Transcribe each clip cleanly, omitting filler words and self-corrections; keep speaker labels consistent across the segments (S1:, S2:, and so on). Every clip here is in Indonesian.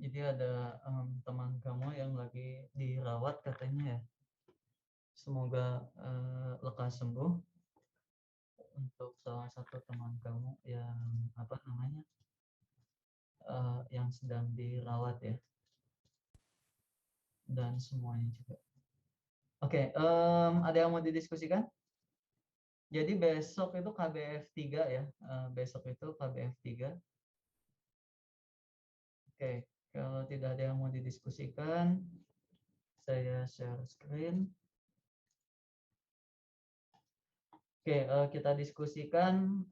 S1: Jadi ada teman kamu yang lagi dirawat katanya ya. Semoga lekas sembuh untuk salah satu teman kamu yang apa namanya yang sedang dirawat ya, dan semuanya juga. Oke, ada yang mau didiskusikan? Jadi besok itu KBF 3 ya. Besok itu KBF 3. Oke, kalau tidak ada yang mau didiskusikan, saya share screen. Oke, kita diskusikan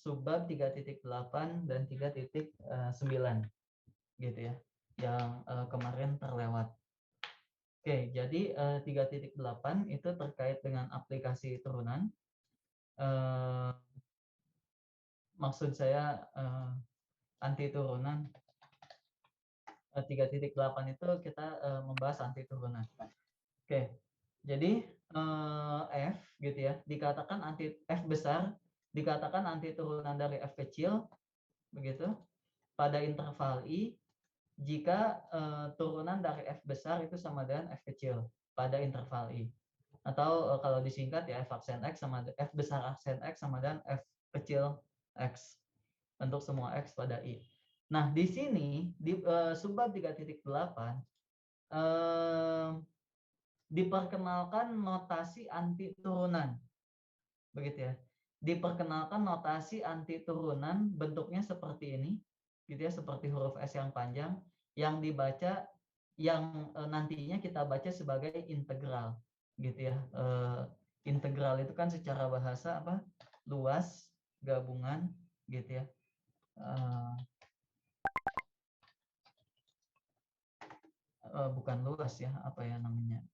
S1: subbab 3.8 dan 3.9 gitu ya, yang kemarin terlewat. Oke, jadi 3.8 itu terkait dengan aplikasi turunan. Maksud saya anti turunan. 3.8 itu kita membahas anti turunan. Oke, jadi F gitu ya, dikatakan anti F besar, dikatakan anti turunan dari F kecil begitu pada interval I jika turunan dari F besar itu sama dengan F kecil pada interval I. Atau kalau disingkat ya F aksen X sama F besar aksen X sama dengan F kecil X untuk semua X pada I. Nah, di sini di subbab 3.8 diperkenalkan notasi anti turunan. Begitu ya. Diperkenalkan notasi anti turunan bentuknya seperti ini, gitu ya, seperti huruf S yang panjang yang dibaca yang nantinya kita baca sebagai integral, gitu ya. Integral itu kan secara bahasa apa? Luas, gabungan, gitu ya. Bukan luas ya, apa ya namanya?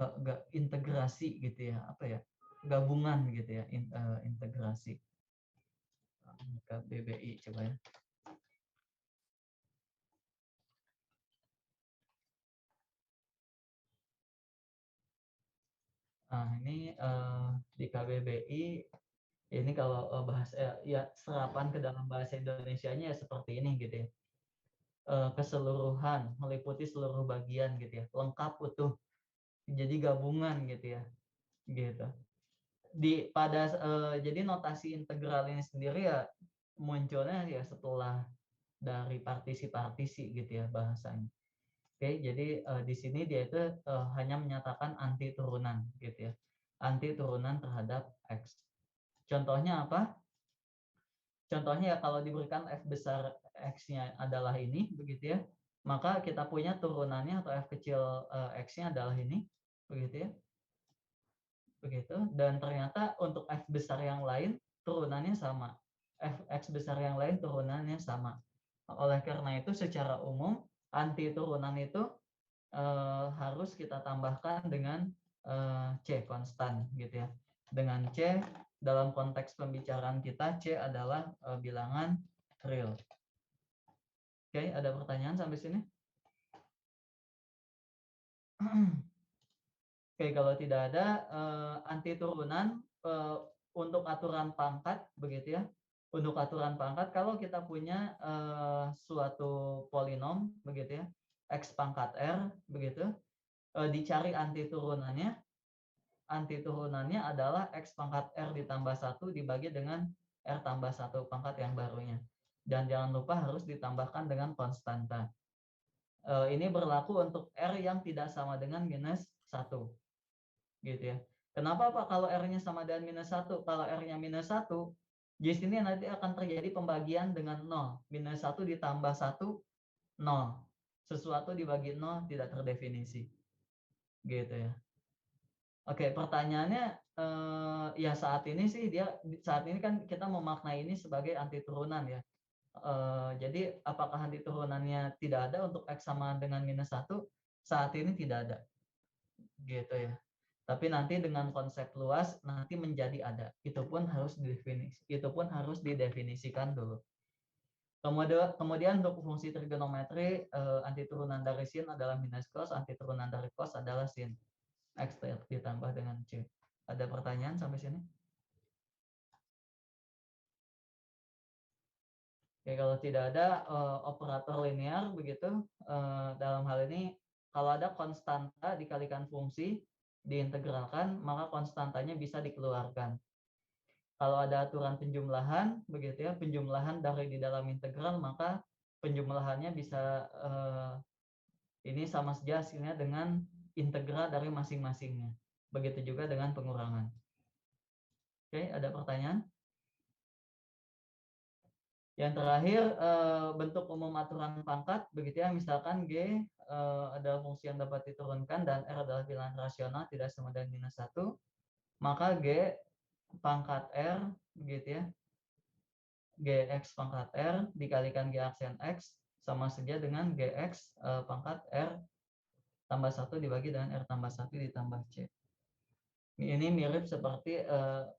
S1: Gak integrasi gitu ya, apa ya? Gabungan gitu ya, integrasi. Ke BBI coba ya. Nah, ini di KBBI ini kalau bahasa ya serapan ke dalam bahasa Indonesianya ya seperti ini gitu ya. Keseluruhan, meliputi seluruh bagian gitu ya. Lengkap utuh. Jadi gabungan gitu ya. Gitu. Jadi notasi integral ini sendiri ya munculnya ya setelah dari partisi-partisi gitu ya bahasanya. Oke, jadi di sini dia itu hanya menyatakan anti turunan gitu ya. Anti turunan terhadap X. Contohnya apa? Contohnya ya kalau diberikan F besar X-nya adalah ini, begitu ya. Maka kita punya turunannya atau F kecil X-nya adalah ini, begitu ya. Begitu. Dan ternyata untuk F besar yang lain turunannya sama. X besar yang lain turunannya sama. Oleh karena itu secara umum anti turunan itu harus kita tambahkan dengan C konstan gitu ya. Dengan C dalam konteks pembicaraan kita C adalah bilangan real. Oke, ada pertanyaan sampai sini? Oke, kalau tidak ada anti turunan untuk aturan pangkat begitu ya. Untuk aturan pangkat kalau kita punya suatu polinom begitu ya, X pangkat R begitu, dicari anti turunannya. Anti turunannya adalah X pangkat R ditambah 1 dibagi dengan R tambah 1 pangkat yang barunya. Dan jangan lupa harus ditambahkan dengan konstanta. Ini berlaku untuk R yang tidak sama dengan minus 1. Gitu ya. Kenapa Pak kalau R-nya sama dengan minus 1? Kalau R-nya minus 1, di sini nanti akan terjadi pembagian dengan 0. Minus 1 ditambah 1, 0. Sesuatu dibagi 0 tidak terdefinisi. Gitu ya. Oke, pertanyaannya ya saat ini kan kita memaknai ini sebagai anti turunan ya. Jadi apakah anti turunannya tidak ada untuk X sama dengan minus 1? Saat ini tidak ada. Gitu ya. Tapi nanti dengan konsep luas nanti menjadi ada. Itu pun harus didefinisikan dulu. Kemudian untuk fungsi trigonometri anti turunan dari sin adalah minus cos, anti turunan dari cos adalah sin. X ditambah dengan C. Ada pertanyaan sampai sini? Oke, kalau tidak ada operator linear begitu, dalam hal ini kalau ada konstanta dikalikan fungsi diintegralkan, maka konstantanya bisa dikeluarkan. Kalau ada aturan penjumlahan begitu ya, penjumlahan dari di dalam integral, maka penjumlahannya bisa ini sama saja hasilnya dengan integral dari masing-masingnya. Begitu juga dengan pengurangan. Oke, ada pertanyaan? Yang terakhir, bentuk umum aturan pangkat begitu ya, misalkan G adalah fungsi yang dapat diturunkan dan R adalah bilangan rasional tidak sama dengan -1, maka G pangkat R begitu ya, Gx pangkat R dikalikan G aksen X sama saja dengan Gx pangkat R tambah 1 dibagi dengan R tambah 1 ditambah C. Ini mirip seperti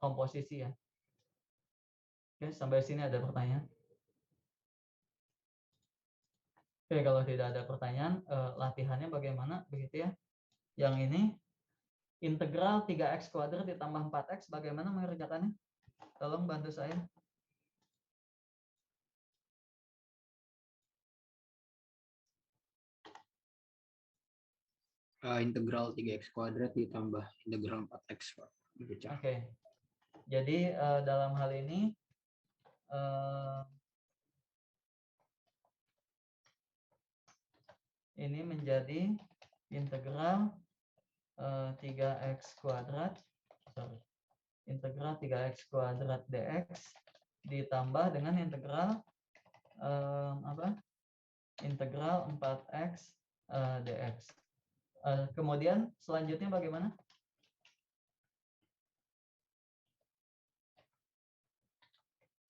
S1: komposisi ya. Oke, sampai sini ada pertanyaan? Oke, kalau tidak ada pertanyaan, latihannya bagaimana begitu ya? Yang ini integral 3x kuadrat ditambah 4x bagaimana mengerjakannya? Tolong bantu saya.
S2: Integral 3x kuadrat ditambah integral 4x, Pak.
S1: Oke. Jadi dalam hal ini menjadi integral 3x kuadrat, integral 3x kuadrat dx ditambah dengan integral integral 4x dx. Kemudian selanjutnya bagaimana?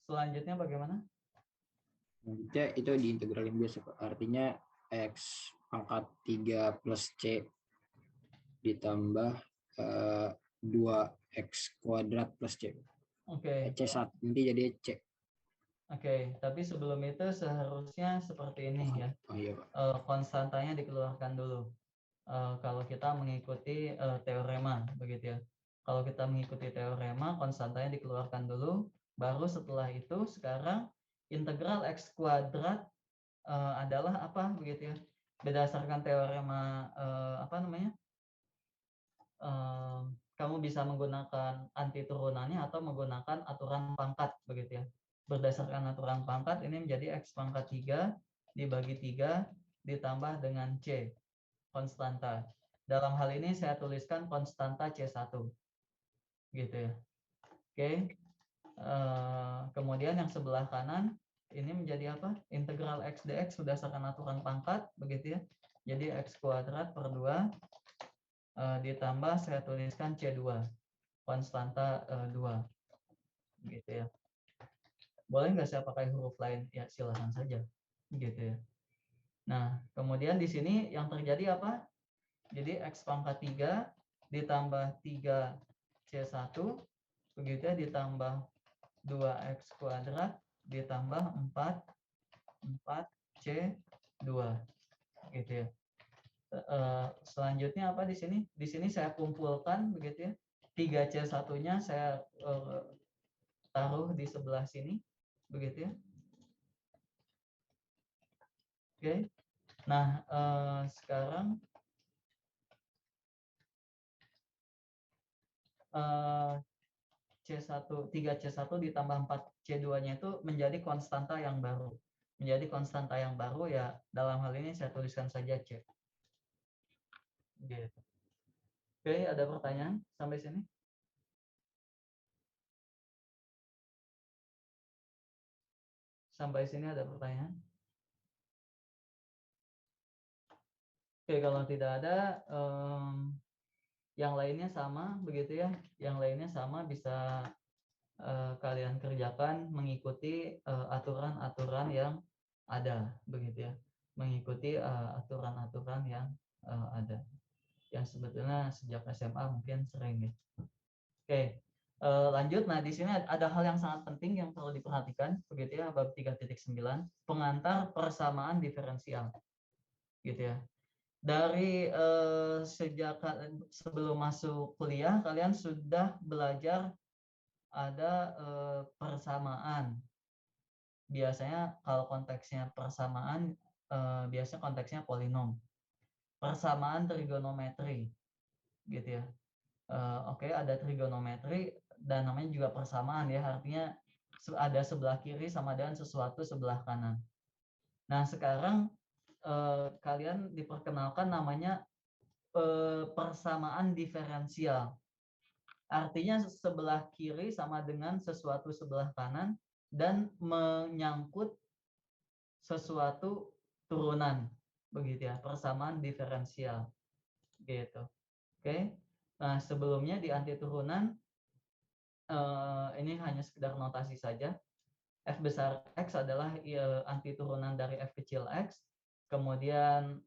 S1: Selanjutnya bagaimana?
S2: Selanjutnya itu diintegralin biasa, Pak. Artinya x pangkat 3 plus c ditambah 2x kuadrat plus c.
S1: Oke.
S2: C1 nanti jadi c.
S1: Oke, tapi sebelum itu seharusnya seperti ini ya.
S2: Oh iya, Pak.
S1: Konstantanya dikeluarkan dulu. Kalau kita mengikuti teorema begitu ya. Kalau kita mengikuti teorema, konstantanya dikeluarkan dulu, baru setelah itu sekarang integral x kuadrat adalah apa begitu ya? Berdasarkan teorema kamu bisa menggunakan anti turunannya atau menggunakan aturan pangkat begitu ya. Berdasarkan aturan pangkat ini menjadi x pangkat 3 dibagi 3 ditambah dengan c konstanta. Dalam hal ini saya tuliskan konstanta C1 gitu ya. Oke. Kemudian yang sebelah kanan ini menjadi apa? Integral x dx berdasarkan aturan pangkat begitu ya. Jadi x kuadrat per 2 ditambah saya tuliskan C2 konstanta 2 gitu ya. Boleh nggak saya pakai huruf lain? Ya silahkan saja gitu ya. Nah, kemudian di sini yang terjadi apa? Jadi x pangkat 3 ditambah 3C1 begitu ya, ditambah 2x kuadrat ditambah 4C2 gitu ya. Selanjutnya apa di sini? Di sini saya kumpulkan begitu ya. 3C1-nya saya taruh di sebelah sini begitu ya. Oke. Nah, sekarang C1 3C1 ditambah 4C2-nya itu menjadi konstanta yang baru. Menjadi konstanta yang baru ya, dalam hal ini saya tuliskan saja C. Gitu. Oke, ada pertanyaan sampai sini? Sampai sini ada pertanyaan? Oke, kalau tidak ada, yang lainnya sama begitu ya. Yang lainnya sama bisa kalian kerjakan mengikuti aturan-aturan yang ada begitu ya. Mengikuti aturan-aturan yang ada. Yang sebetulnya sejak SMA mungkin sering ya. Oke, lanjut. Nah, di sini ada hal yang sangat penting yang perlu diperhatikan begitu ya, bab 3.9 pengantar persamaan diferensial gitu ya. Dari sejak sebelum masuk kuliah kalian sudah belajar ada persamaan biasanya kalau konteksnya persamaan, biasanya konteksnya polinom. Persamaan trigonometri, gitu ya. Oke, ada trigonometri dan namanya juga persamaan ya, artinya ada sebelah kiri sama dengan sesuatu sebelah kanan. Nah, sekarang kalian diperkenalkan namanya persamaan diferensial. Artinya sebelah kiri sama dengan sesuatu sebelah kanan dan menyangkut sesuatu turunan, begitu ya, persamaan diferensial gitu. Oke. Nah, sebelumnya di anti turunan ini hanya sekedar notasi saja. F besar X adalah anti turunan dari F kecil X. Kemudian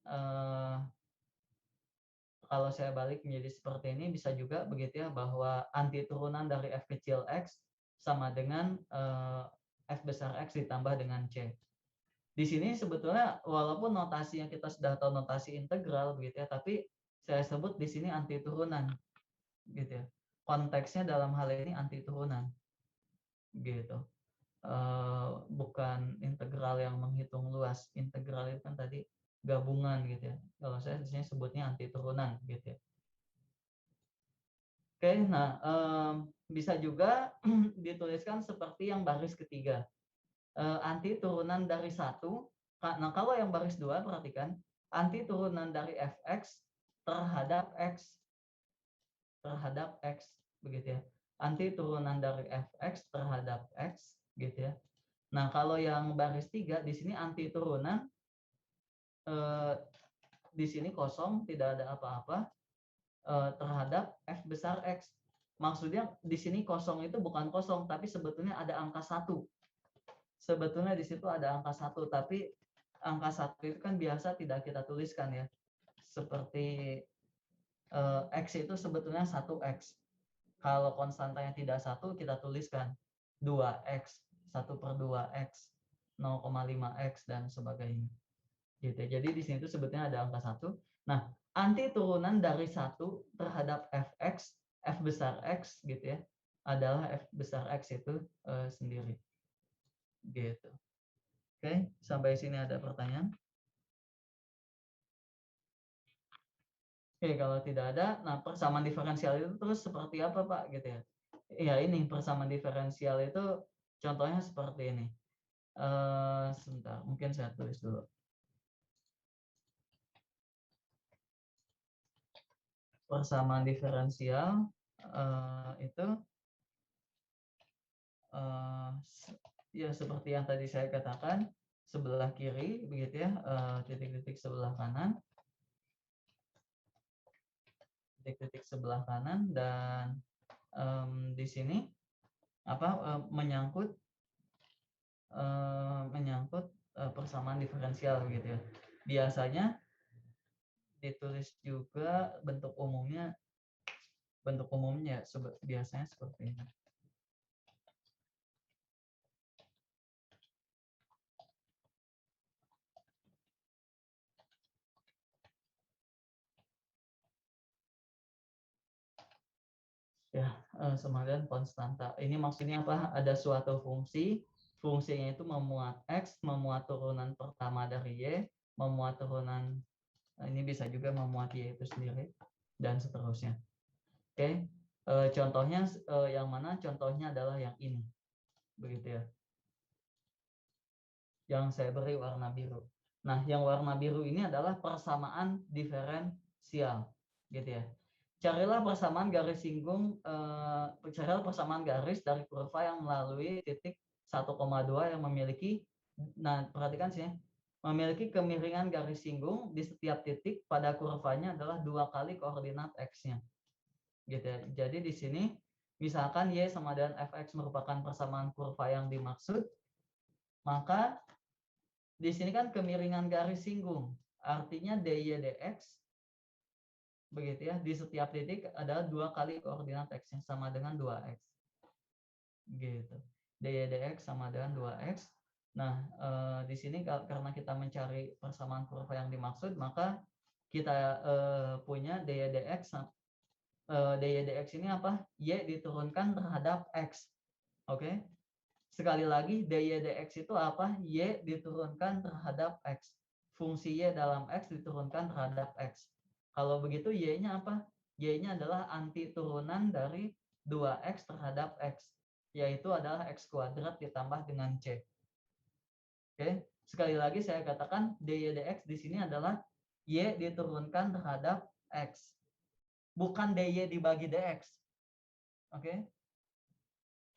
S1: kalau saya balik menjadi seperti ini, bisa juga begitu ya, bahwa anti turunan dari F kecil X sama dengan F besar X ditambah dengan C. Di sini sebetulnya walaupun notasinya kita sudah tahu notasi integral begitu ya, tapi saya sebut di sini anti turunan gitu ya. Konteksnya dalam hal ini anti turunan gitu. Bukan integral yang menghitung luas. Integral itu kan tadi gabungan gitu ya. Kalau saya di sini sebutnya anti turunan gitu ya. Oke, nah bisa juga dituliskan seperti yang baris ketiga. Anti turunan dari 1. Nah, kalau yang baris 2 perhatikan, anti turunan dari fx terhadap x begitu ya. Anti turunan dari fx terhadap x gitu ya. Nah, kalau yang baris 3 di sini anti turunan di sini kosong, tidak ada apa-apa terhadap f besar x. Maksudnya di sini kosong itu bukan kosong, tapi sebetulnya ada angka 1. Sebetulnya di situ ada angka 1, tapi angka 1 itu kan biasa tidak kita tuliskan ya. Seperti X itu sebetulnya 1X. Kalau konstantanya tidak 1, kita tuliskan 2X, 1/2X, 0,5X, dan sebagainya. Gitu. Jadi di sini itu sebetulnya ada angka 1. Nah, anti turunan dari 1 terhadap Fx, F besar X gitu ya, adalah F besar X itu sendiri. Gitu. Oke, sampai sini ada pertanyaan? Oke, kalau tidak ada, nah persamaan diferensial itu terus seperti apa Pak gitu ya? Ya ini persamaan diferensial itu contohnya seperti ini. Sebentar, mungkin saya tulis dulu. Persamaan diferensial itu ya seperti yang tadi saya katakan, sebelah kiri begitu ya, titik-titik sebelah kanan, titik-titik sebelah kanan, dan di sini menyangkut persamaan diferensial gitu ya. Biasanya ditulis juga bentuk umumnya biasanya seperti ini. Ya, sama dengan konstanta. Ini maksudnya apa? Ada suatu fungsi, fungsinya itu memuat X, memuat turunan pertama dari Y, memuat turunan, ini bisa juga memuat Y itu sendiri, dan seterusnya. Oke, contohnya yang mana? Contohnya adalah yang ini, begitu ya. Yang saya beri warna biru. Nah, yang warna biru ini adalah persamaan diferensial, gitu ya. Carilah persamaan garis singgung, carilah persamaan garis dari kurva yang melalui titik 1,2 yang memiliki, nah perhatikan sih, memiliki kemiringan garis singgung di setiap titik pada kurvanya adalah 2 kali koordinat x-nya. Gitu ya. Jadi di sini misalkan y sama dengan fx merupakan persamaan kurva yang dimaksud, maka di sini kan kemiringan garis singgung, artinya dy dx begitu ya, di setiap titik adalah 2 kali koordinat x yang sama dengan 2x. Gitu. Dy dx sama dengan 2x. Nah, di sini karena kita mencari persamaan kurva yang dimaksud, maka kita punya dy dx. Dy dx ini apa? Y diturunkan terhadap x. Oke. Sekali lagi, dy dx itu apa? Y diturunkan terhadap X. Fungsi Y dalam X diturunkan terhadap X. Kalau begitu Y-nya apa? Y-nya adalah anti turunan dari 2X terhadap X. Yaitu adalah X kuadrat ditambah dengan C. Oke, sekali lagi saya katakan dy dx di sini adalah Y diturunkan terhadap X. Bukan dy dibagi dx. Oke,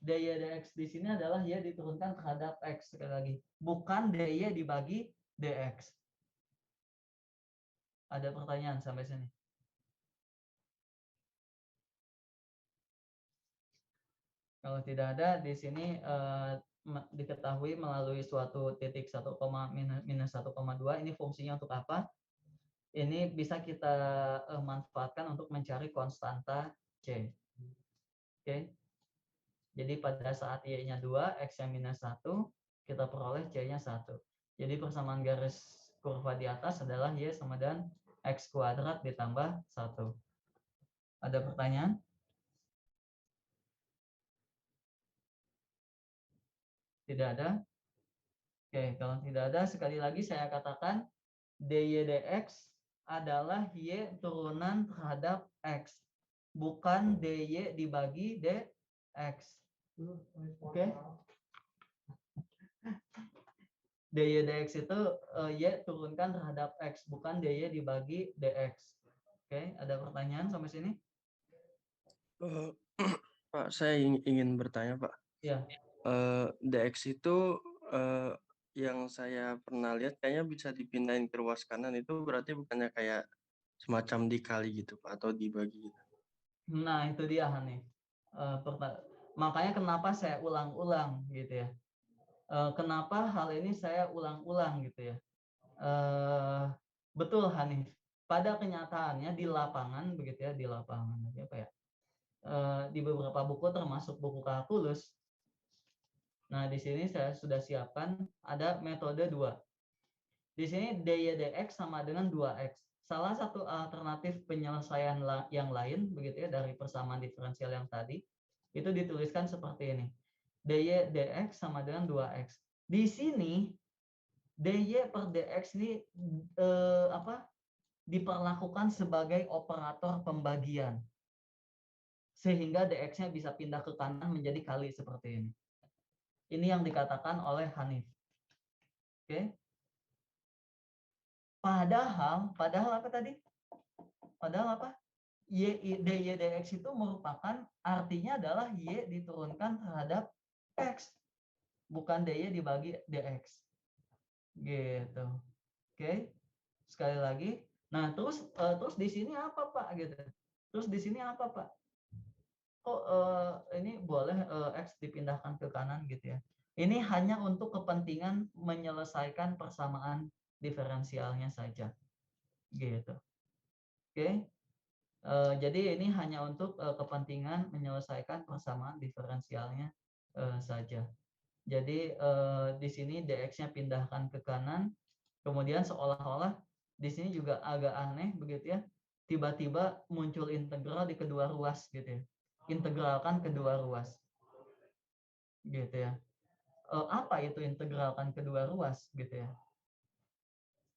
S1: dy dx di sini adalah Y diturunkan terhadap X, sekali lagi. Bukan dy dibagi dx. Ada pertanyaan sampai sini? Kalau tidak ada, di sini diketahui melalui suatu titik 1, minus 1,2 ini fungsinya untuk apa? Ini bisa kita manfaatkan untuk mencari konstanta C. Oke. Jadi pada saat Y-nya 2, X-nya minus 1, kita peroleh C-nya 1. Jadi persamaan garis kurva di atas adalah Y sama dengan X kuadrat ditambah 1. Ada pertanyaan? Tidak ada? Oke, kalau tidak ada, sekali lagi saya katakan dy dx adalah Y turunan terhadap X. Bukan dy dibagi dx. Oke? dy dx itu Y turunkan terhadap X, bukan dy dibagi dx. Oke, ada pertanyaan sampai sini?
S3: Pak, saya ingin bertanya, Pak.
S1: Ya.
S3: dx itu yang saya pernah lihat kayaknya bisa dipindahin ke ruas kanan, itu berarti bukannya kayak semacam dikali gitu, Pak, atau dibagi gitu.
S1: Nah, itu dia, Hanif. Makanya kenapa saya ulang-ulang gitu ya. Kenapa hal ini saya ulang-ulang gitu ya. Betul, Hanif. Pada kenyataannya di lapangan begitu ya, di lapangan apa ya? Di beberapa buku termasuk buku kalkulus. Nah, di sini saya sudah siapkan ada metode 2. Di sini dy dx sama dengan 2x. Salah satu alternatif penyelesaian yang lain begitu ya dari persamaan diferensial yang tadi itu dituliskan seperti ini. dy dx sama dengan 2x. Di sini dy per dx ini diperlakukan sebagai operator pembagian. Sehingga dx-nya bisa pindah ke kanan menjadi kali seperti ini. Ini yang dikatakan oleh Hanif. Oke. Padahal apa tadi? Padahal apa? dy dx itu merupakan artinya adalah y diturunkan terhadap x, bukan dy dibagi dx. Gitu. Oke. Sekali lagi. Nah, terus di sini apa, Pak, gitu. Terus di sini apa, Pak? Kok ini boleh x dipindahkan ke kanan gitu ya. Ini hanya untuk kepentingan menyelesaikan persamaan diferensialnya saja. Gitu. Oke. Jadi ini hanya untuk kepentingan menyelesaikan persamaan diferensialnya saja. Jadi di sini dx-nya pindahkan ke kanan, kemudian seolah-olah di sini juga agak aneh begitu ya. Tiba-tiba muncul integral di kedua ruas gitu ya. Integralkan kedua ruas. Gitu ya. Apa itu integralkan kedua ruas gitu ya?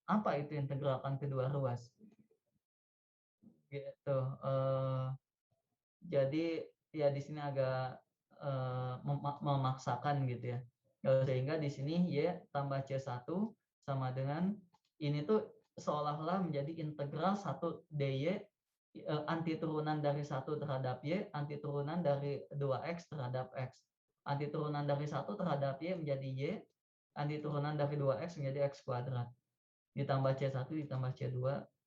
S1: Apa itu integralkan kedua ruas? Gitu. Jadi ya di sini agak memaksakan gitu ya. Sehingga di sini Y tambah C1 sama dengan ini tuh seolah-olah menjadi integral 1 dy anti turunan dari 1 terhadap Y, anti turunan dari 2x terhadap x. Anti turunan dari 1 terhadap Y menjadi Y, anti turunan dari 2x menjadi x kuadrat. Ditambah C1 ditambah C2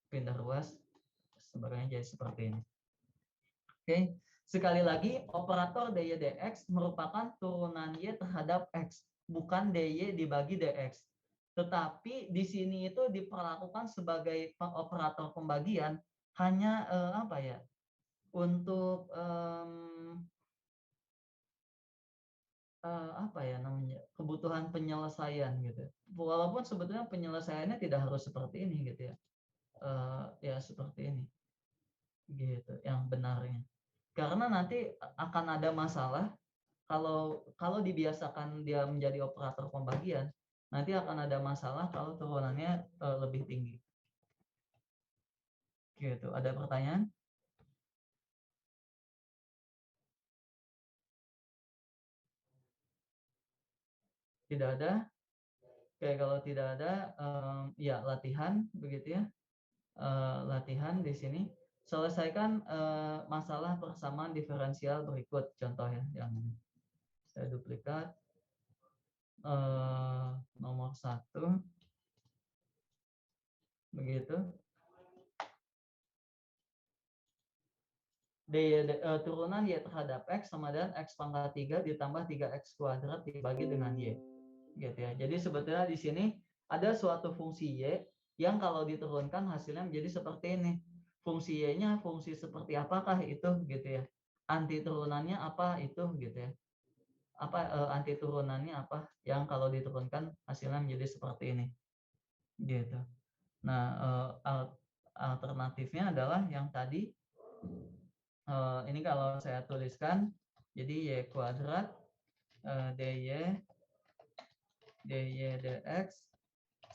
S1: pindah ruas sebagainya jadi seperti ini. Oke, sekali lagi operator dy dx merupakan turunan y terhadap x, bukan dy dibagi dx. Tetapi di sini itu diperlakukan sebagai operator pembagian hanya apa ya? Untuk apa ya namanya? Kebutuhan penyelesaian gitu. Walaupun sebetulnya penyelesaiannya tidak harus seperti ini gitu ya. Ya seperti ini. Gitu yang benarnya. Karena nanti akan ada masalah kalau dibiasakan dia menjadi operator pembagian, nanti akan ada masalah kalau turunannya lebih tinggi. Gitu. Ada pertanyaan? Tidak ada? Oke, kalau tidak ada, ya latihan begitu ya. Latihan di sini. Selesaikan masalah persamaan diferensial berikut contoh ya, yang saya duplikat. Nomor 1 begitu. Turunan Y terhadap X sama dengan X pangkat 3 ditambah 3X kuadrat dibagi dengan Y. Gitu ya. Jadi sebetulnya di sini ada suatu fungsi Y yang kalau diturunkan hasilnya menjadi seperti ini. Fungsi Y-nya fungsi seperti apakah itu gitu ya. Anti turunannya apa itu gitu ya. Anti turunannya apa yang kalau diturunkan hasilnya menjadi seperti ini. Gitu. Nah, alternatifnya adalah yang tadi. Ini kalau saya tuliskan, jadi Y kuadrat dy dx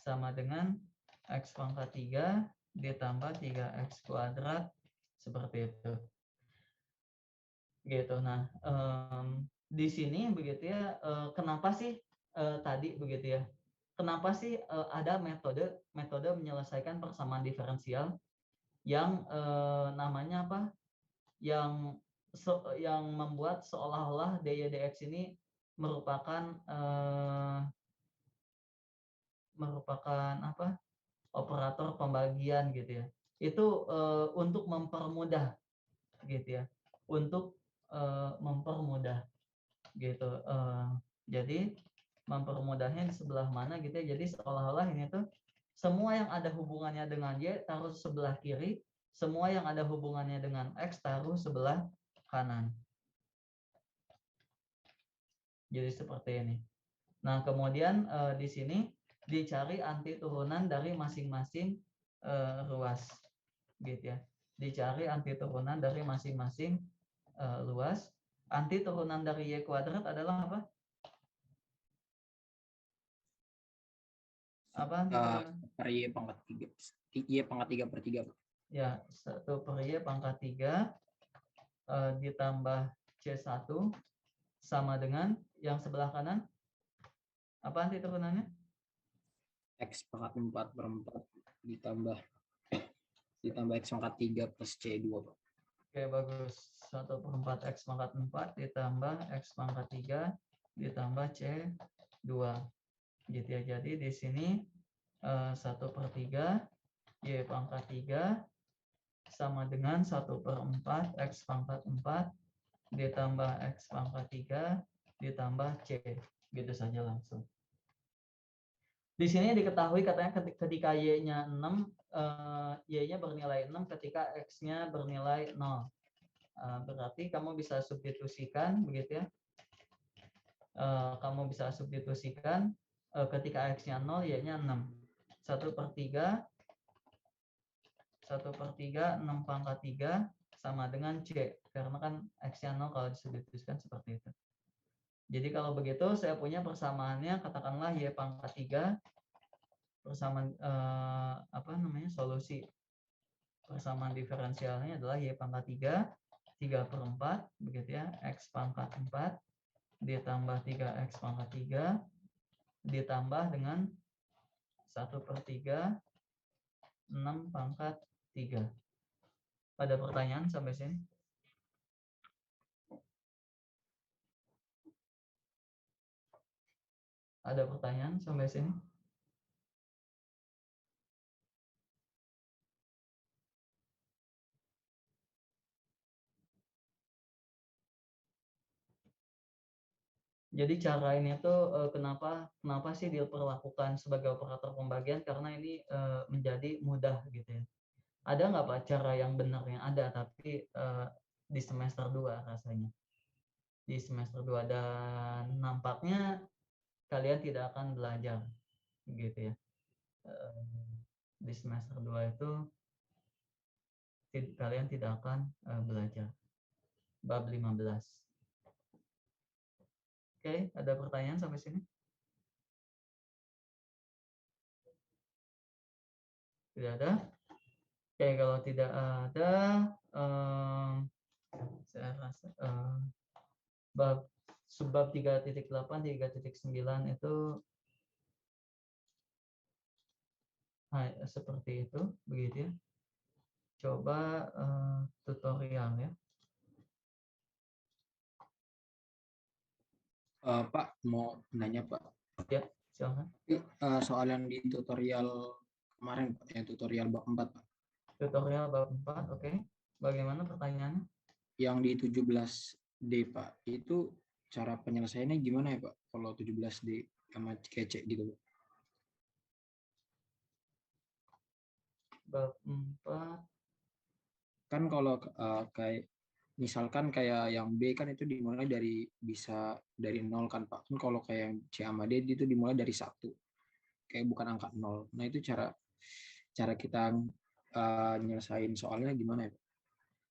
S1: sama dengan X pangkat 3 ditambah 3X kuadrat seperti itu. Gitu. Nah, di sini begitu ya, kenapa sih tadi begitu ya? Kenapa sih ada metode menyelesaikan persamaan diferensial yang namanya apa? Yang membuat seolah-olah dy dx ini merupakan apa? Operator pembagian gitu ya. Itu untuk mempermudah gitu ya. Untuk mempermudah gitu. Jadi mempermudahnya di sebelah mana gitu ya. Jadi seolah-olah ini tuh semua yang ada hubungannya dengan Y taruh sebelah kiri, semua yang ada hubungannya dengan X taruh sebelah kanan. Jadi seperti ini. Nah, kemudian di sini dicari anti turunan dari masing-masing ruas, gitu ya. Dicari anti turunan dari masing-masing luas. Anti turunan dari Y kuadrat adalah apa? Apa anti turunan?
S2: Per Y pangkat 3. Y pangkat 3 per 3.
S1: Ya, 1 per Y pangkat 3 ditambah C1 sama dengan yang sebelah kanan. Apa anti turunannya?
S2: X pangkat 4 per 4 ditambah X pangkat 3 plus C2.
S1: Oke, bagus. 1 per 4 X pangkat 4 ditambah X pangkat 3 ditambah C2. Gitu ya. Jadi di sini 1 per 3 Y pangkat 3 sama dengan 1 per 4 X pangkat 4 ditambah X pangkat 3 ditambah C. Gitu saja langsung. Di sini diketahui katanya ketika Y-nya 6, Y-nya bernilai 6 ketika X-nya bernilai 0. Berarti kamu bisa substitusikan begitu ya. Kamu bisa substitusikan ketika X-nya 0, Y-nya 6. 1 per 3, 6 pangkat 3 sama dengan C. Karena kan X-nya 0 kalau disubstitusikan seperti itu. Jadi kalau begitu saya punya persamaannya katakanlah Y pangkat 3 persamaan solusi persamaan diferensialnya adalah Y pangkat 3 per 4 begitu ya, X pangkat 4 ditambah 3X pangkat 3 ditambah dengan 1 per 3 6 pangkat 3. Ada pertanyaan sampai sini? Ada pertanyaan sampai sini? Jadi cara ini tuh kenapa sih diperlakukan sebagai operator pembagian, karena ini menjadi mudah gitu ya. Ada nggak Pak cara yang benarnya? Ada, tapi di semester 2 rasanya. Di semester 2 dan nampaknya kalian tidak akan belajar gitu ya. Di semester 2 itu kalian tidak akan belajar bab 15. Oke, ada pertanyaan sampai sini? Tidak ada? Oke, kalau tidak ada, saya rasa subbab 3.8, 3.9 itu seperti itu, begitu ya. Coba tutorial ya.
S2: Pak, mau nanya Pak.
S1: Ya, silakan.
S2: Soal yang di tutorial kemarin Pak, yang tutorial bab 4 Pak.
S1: Tutorial bab 4, oke. Bagaimana pertanyaannya?
S2: Yang di 17D Pak, itu cara penyelesaiannya gimana ya Pak? Kalau 17D sama kece gitu Pak.
S1: Bab 4.
S2: Kan kalau kayak misalkan kayak yang B kan itu dimulai dari bisa dari 0 kan Pak. Kan kalau kayak yang C sama D itu dimulai dari 1. Kayak bukan angka 0. Nah, itu cara kita nyelesain soalnya gimana ya Pak?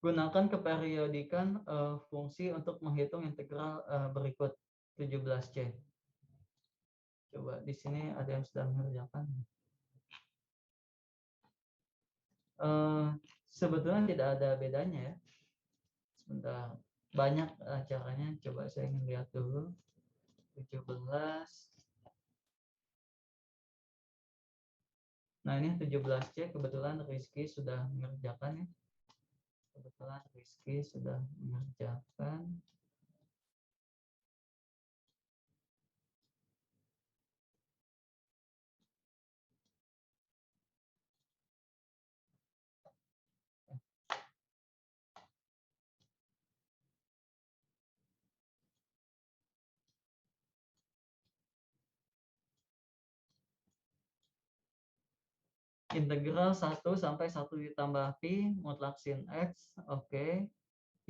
S1: Gunakan keperiodikan fungsi untuk menghitung integral berikut 17C. Coba di sini ada yang sedang mengerjakan. Sebetulnya tidak ada bedanya ya. Sebentar, banyak caranya. Coba saya ingin lihat dulu. 17. Nah, ini 17C kebetulan Rizky sudah mengerjakan ya. Kebetulan Rizky sudah mengerjakan. Integral 1 sampai 1 ditambah pi mutlak sin X. Oke.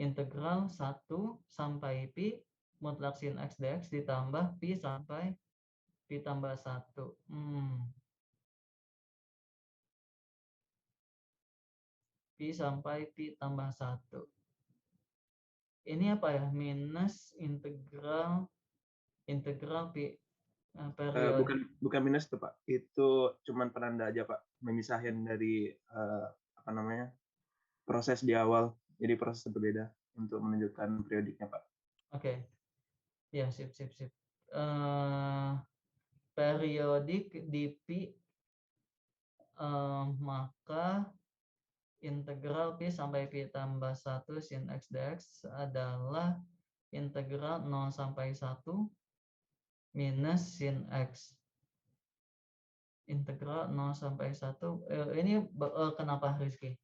S1: Integral 1 sampai pi mutlak sin X dx ditambah pi sampai pi tambah 1. Pi sampai pi tambah 1. Ini apa ya? Minus integral pi periode.
S4: Bukan minus tuh Pak. Itu cuman penanda aja Pak. Memisahin dari apa namanya proses di awal. Jadi proses berbeda untuk menunjukkan periodiknya Pak.
S1: Oke. Ya, sip. Periodik di pi, maka integral pi sampai pi tambah 1 sin X dx adalah integral 0 sampai 1 minus sin X. Integral 0 sampai 1. Ini kenapa Rizky?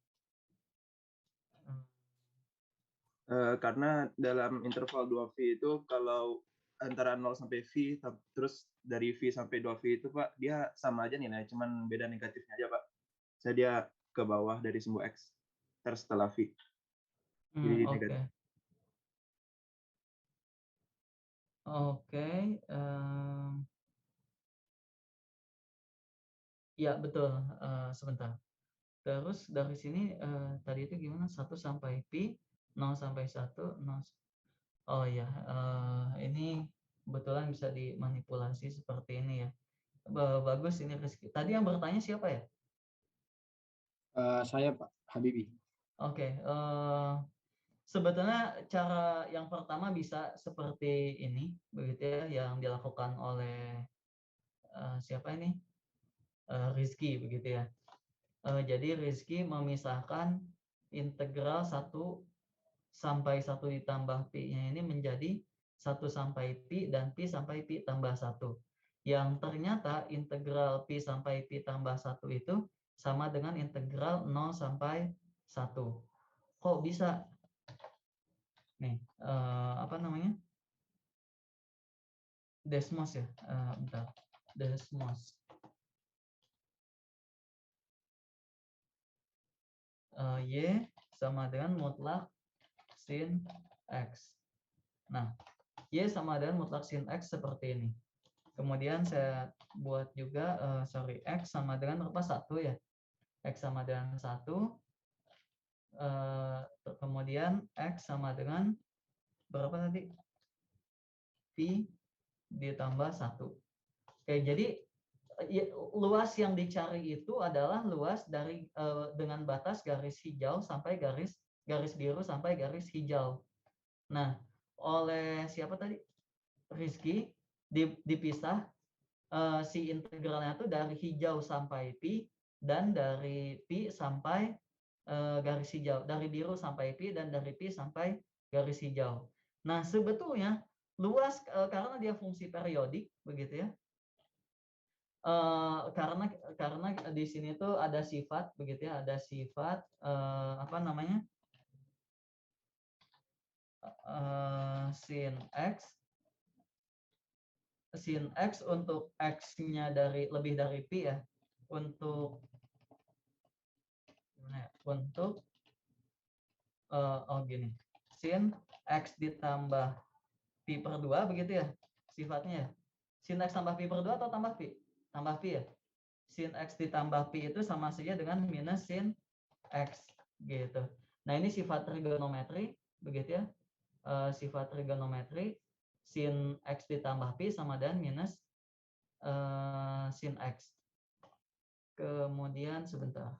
S4: Karena dalam interval 2V itu kalau antara 0 sampai V, terus dari V sampai 2V itu Pak, dia sama aja nilainya, cuman beda negatifnya aja Pak. Saya dia ke bawah dari sumbu X, terus setelah V. Jadi negatif.
S1: Oke. Ya, betul. Sebentar. Terus dari sini tadi itu gimana? 1 sampai pi, 0 sampai 1, 0. Oh ya, ini kebetulan bisa dimanipulasi seperti ini ya. Bagus ini Rizky. Tadi yang bertanya siapa ya?
S2: Saya Pak Habibi.
S1: Oke. Sebetulnya cara yang pertama bisa seperti ini, begitu ya, yang dilakukan oleh siapa ini? Rizky, begitu ya. Jadi Rizky memisahkan integral 1 sampai 1 ditambah pi-nya ini menjadi 1 sampai pi dan pi sampai pi tambah 1. Yang ternyata integral pi sampai pi tambah 1 itu sama dengan integral 0 sampai 1. Kok bisa? Nih, apa namanya? Desmos ya. Bentar. Desmos. Y sama dengan mutlak sin X. Nah, Y sama dengan mutlak sin X seperti ini. Kemudian saya buat juga, X sama dengan apa? 1 ya. X sama dengan 1. Kemudian X sama dengan berapa tadi? Pi ditambah 1. Oke, jadi luas yang dicari itu adalah luas dari dengan batas garis hijau sampai garis biru sampai garis hijau. Nah, oleh siapa tadi? Rizky dipisah si integralnya itu dari hijau sampai pi dan dari pi sampai garis hijau, dari biru sampai pi dan dari pi sampai garis hijau. Nah, sebetulnya luas karena dia fungsi periodik begitu ya. Karena di sini tuh ada sifat begitu ya, ada sifat apa namanya? Sin x untuk x-nya dari lebih dari pi ya. Untuk gimana ya? Untuk gini. Sin x ditambah pi per 2 begitu ya sifatnya ya. Sin x tambah pi per 2 atau tambah pi? Tambah pi ya. Sin x ditambah pi itu sama saja dengan minus sin x gitu. Nah, ini sifat trigonometri begitu ya. Sifat trigonometri sin x ditambah pi sama dengan minus sin x. Kemudian sebentar.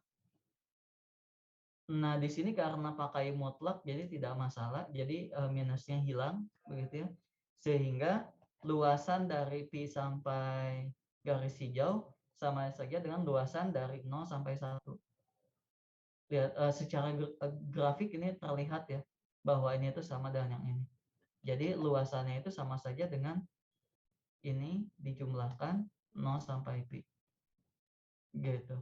S1: Nah, di sini karena pakai mutlak jadi tidak masalah. Jadi minusnya hilang begitu ya. Sehingga luasan dari pi sampai garis hijau sama saja dengan luasan dari 0 sampai 1. Lihat secara grafik ini terlihat ya bahwa ini itu sama dengan yang ini. Jadi luasannya itu sama saja dengan ini dijumlahkan 0 sampai pi. Gitu.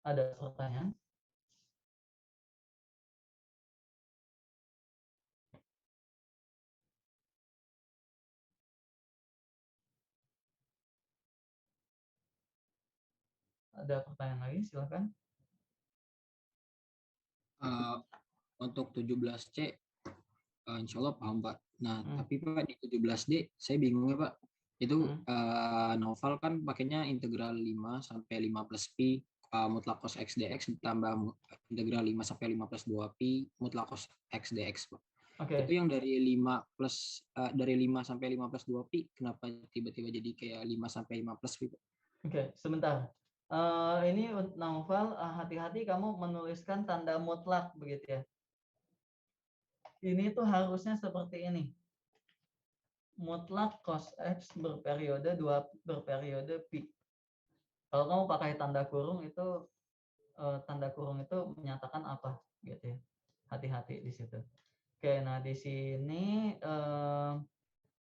S1: Ada pertanyaan? Ada pertanyaan lagi? Silakan.
S2: Untuk 17C insya Allah paham Pak. Nah tapi Pak di 17D saya bingung ya Pak. Itu Noval kan pakainya integral 5 sampai 5 plus pi mutlak cos x dx ditambah integral 5 sampai 5 plus 2 pi mutlak cos x dx Pak.
S1: Oke.
S2: Itu yang dari 5 plus dari 5 sampai 5 plus 2 pi kenapa tiba-tiba jadi kayak 5 sampai 5 plus pi Pak?
S1: Oke, sebentar. Ini Naufal, hati-hati kamu menuliskan tanda mutlak begitu ya. Ini tuh harusnya seperti ini. Mutlak cos x berperiode pi. Kalau kamu pakai tanda kurung itu menyatakan apa gitu ya. Hati-hati di situ. Oke, nah di sini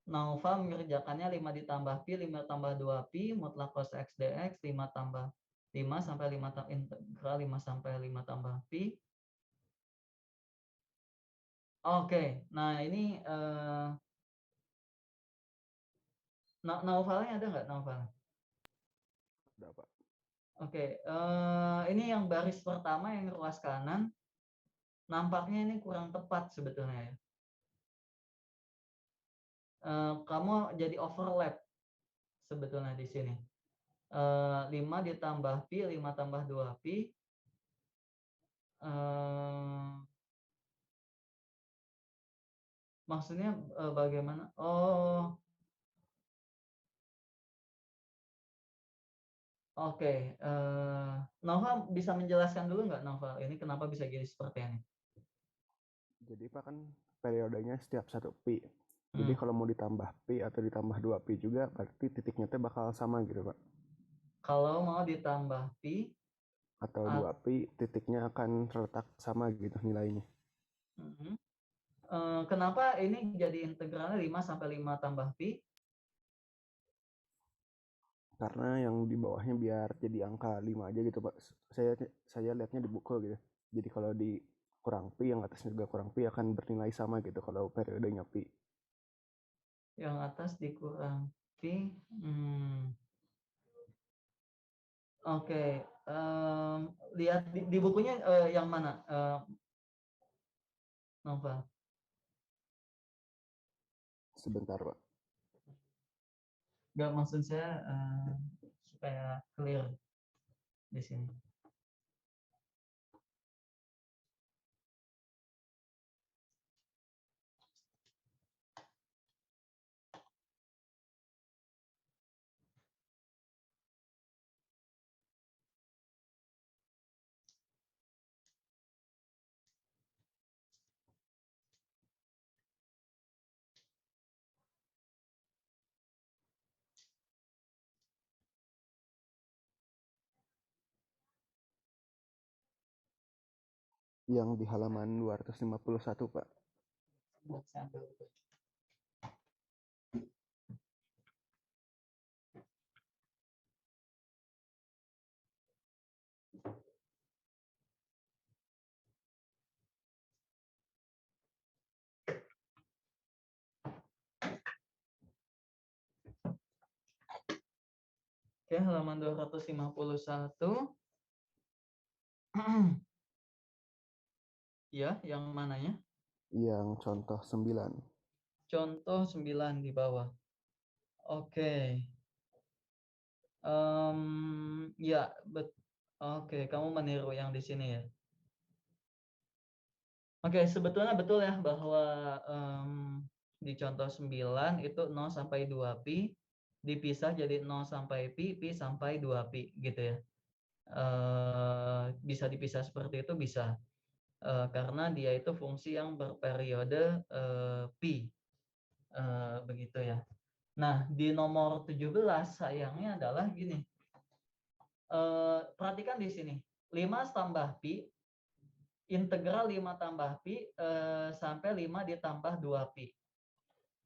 S1: Naufal mengerjakannya 5 ditambah pi, 5 tambah 2 pi, mutlak cos x dx, 5 tambah 5 sampai 5 integral 5 sampai 5 tambah pi. Oke, nah ini Naufalnya ada nggak Naufal?
S4: Ada Pak.
S1: Oke, ini yang baris pertama yang ruas kanan, nampaknya ini kurang tepat sebetulnya ya. Kamu jadi overlap sebetulnya di sini. 5 ditambah pi, 5 tambah 2 pi. Maksudnya bagaimana? Oh, oke. Nova bisa menjelaskan dulu nggak Nova? Ini kenapa bisa jadi seperti ini?
S5: Jadi Pak kan periodenya setiap 1 pi. Jadi kalau mau ditambah pi atau ditambah 2 pi juga berarti titiknya teh bakal sama gitu Pak.
S1: Kalau mau ditambah pi
S5: atau 2 pi titiknya akan terletak sama gitu nilainya.
S1: Kenapa ini jadi integralnya 5 sampai 5 tambah pi?
S5: Karena yang di bawahnya biar jadi angka 5 aja gitu Pak. Saya lihatnya di buku gitu. Jadi kalau di kurang pi, yang atasnya juga kurang pi akan bernilai sama gitu kalau periodenya pi.
S1: Yang atas dikurang pi. Oke. Lihat di bukunya yang mana? Nova.
S5: Sebentar Pak.
S1: Nggak, maksud saya supaya clear di sini.
S5: Yang di halaman 251, Pak.
S1: Saya ambil dulu. Oke, halaman 251. Ya, yang mananya?
S5: Yang contoh 9.
S1: Contoh 9 di bawah. Oke. Ya, oke, kamu meniru yang di sini ya. Oke, sebetulnya betul ya bahwa di contoh 9 itu 0 sampai 2pi dipisah jadi 0 sampai pi, pi sampai 2pi gitu ya. Bisa dipisah seperti itu bisa. Karena dia itu fungsi yang berperiode pi. Begitu ya. Nah, di nomor 17 sayangnya adalah gini. Perhatikan di sini. 5 tambah pi, integral 5 tambah pi sampai 5 ditambah 2pi.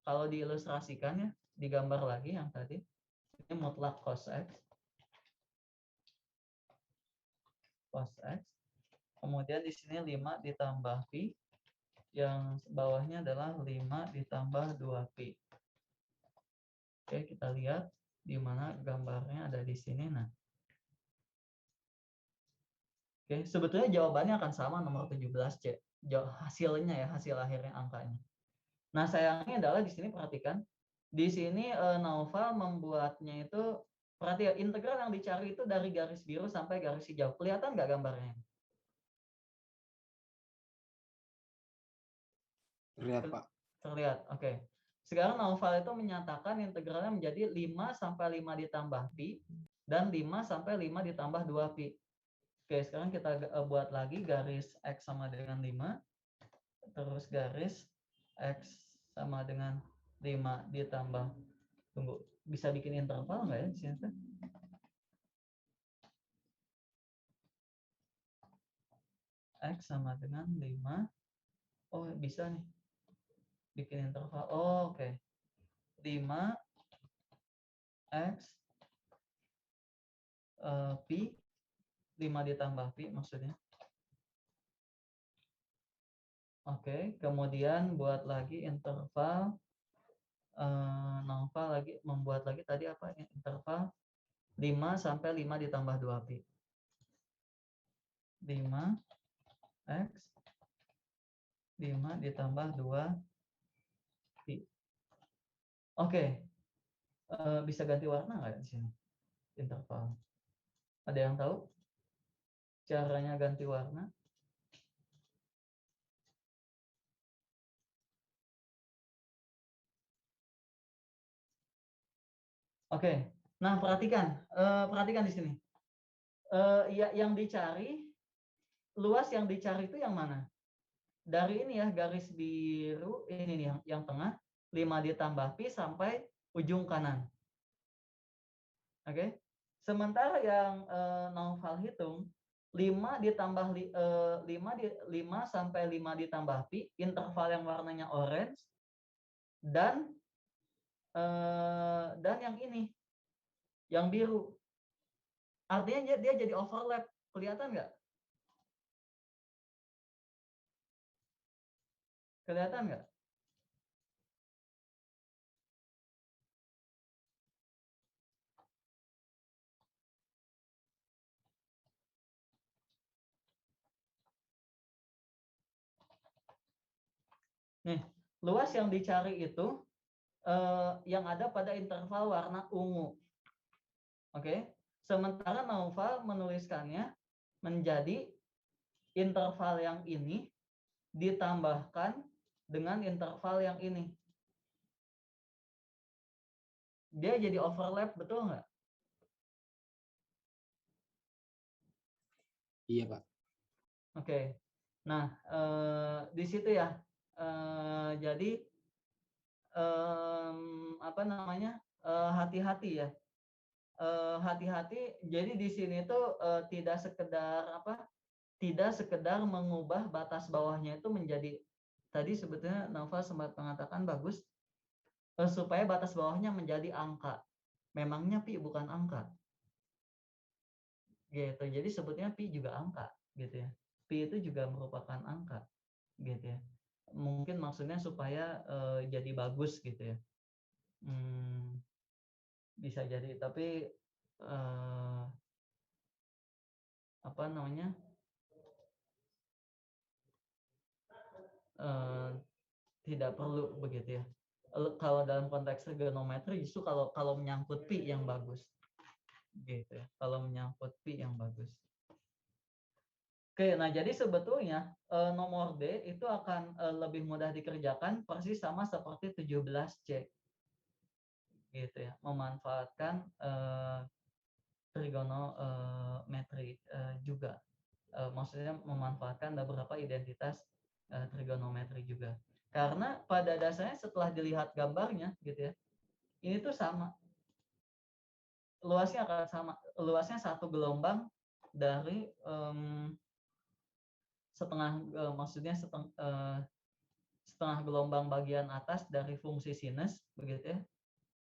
S1: Kalau diilustrasikan ya, digambar lagi yang tadi. Ini mutlak cos x. Cos x. Kemudian di sini 5 ditambah pi. Yang bawahnya adalah 5 ditambah 2pi. Oke, kita lihat di mana gambarnya ada di sini. Nah, oke, sebetulnya jawabannya akan sama nomor 17C. Hasilnya ya, hasil akhirnya angkanya. Nah, sayangnya adalah di sini perhatikan. Di sini Naufal membuatnya itu, perhatikan integral yang dicari itu dari garis biru sampai garis hijau. Kelihatan nggak gambarnya?
S2: Terlihat, Pak.
S1: Terlihat, oke. Sekarang Naufal itu menyatakan integralnya menjadi 5 sampai 5 ditambah pi dan 5 sampai 5 ditambah 2pi. Oke, sekarang kita buat lagi garis X sama dengan 5. Terus garis X sama dengan 5 ditambah, tunggu, bisa bikin interval nggak ya di sini? X sama dengan 5. Oh, bisa nih. Bikin interval. Oh, oke. 5 X pi, 5 ditambah pi maksudnya. Oke, kemudian buat lagi interval. Naufal lagi membuat lagi tadi apa ya, interval 5 sampai 5 ditambah 2pi. 5 X 5 ditambah 2pi. Oke, bisa ganti warna nggak di sini interval? Ada yang tahu caranya ganti warna? Oke, nah perhatikan di sini. Ya, yang dicari, luas yang dicari itu yang mana? Dari ini ya, garis biru ini nih yang tengah, 5 ditambah pi sampai ujung kanan. Oke. Sementara yang Naufal hitung 5 ditambah 5 sampai 5 ditambah pi, interval yang warnanya orange dan yang ini yang biru. Artinya dia jadi overlap. Kelihatan nggak? Kelihatan nggak? Nih, luas yang dicari itu yang ada pada interval warna ungu. Oke. Sementara Naufal menuliskannya menjadi interval yang ini ditambahkan dengan interval yang ini. Dia jadi overlap, betul nggak?
S2: Iya, Pak.
S1: Oke. Nah, di situ ya. Jadi apa namanya? Hati-hati ya. Hati-hati. Jadi di sini tuh tidak sekedar apa? tidak sekedar mengubah batas bawahnya itu menjadi, tadi sebetulnya Nova sempat mengatakan bagus, supaya batas bawahnya menjadi angka. Memangnya pi bukan angka. Gitu. Jadi sebetulnya pi juga angka, gitu ya. Pi itu juga merupakan angka, gitu ya. Mungkin maksudnya supaya jadi bagus gitu ya. Bisa jadi, tapi apa namanya, tidak perlu begitu ya. Kalau dalam konteks trigonometri justru kalau menyangkut pi yang bagus, gitu ya. Kalau menyangkut pi yang bagus. Oke, nah jadi sebetulnya nomor D itu akan lebih mudah dikerjakan persis sama seperti 17C, gitu ya. Memanfaatkan trigonometri juga. Maksudnya memanfaatkan beberapa identitas trigonometri juga. Karena pada dasarnya setelah dilihat gambarnya, gitu ya, ini tuh sama. Luasnya akan sama. Luasnya satu gelombang dari maksudnya setengah gelombang bagian atas dari fungsi sinus, begitu ya.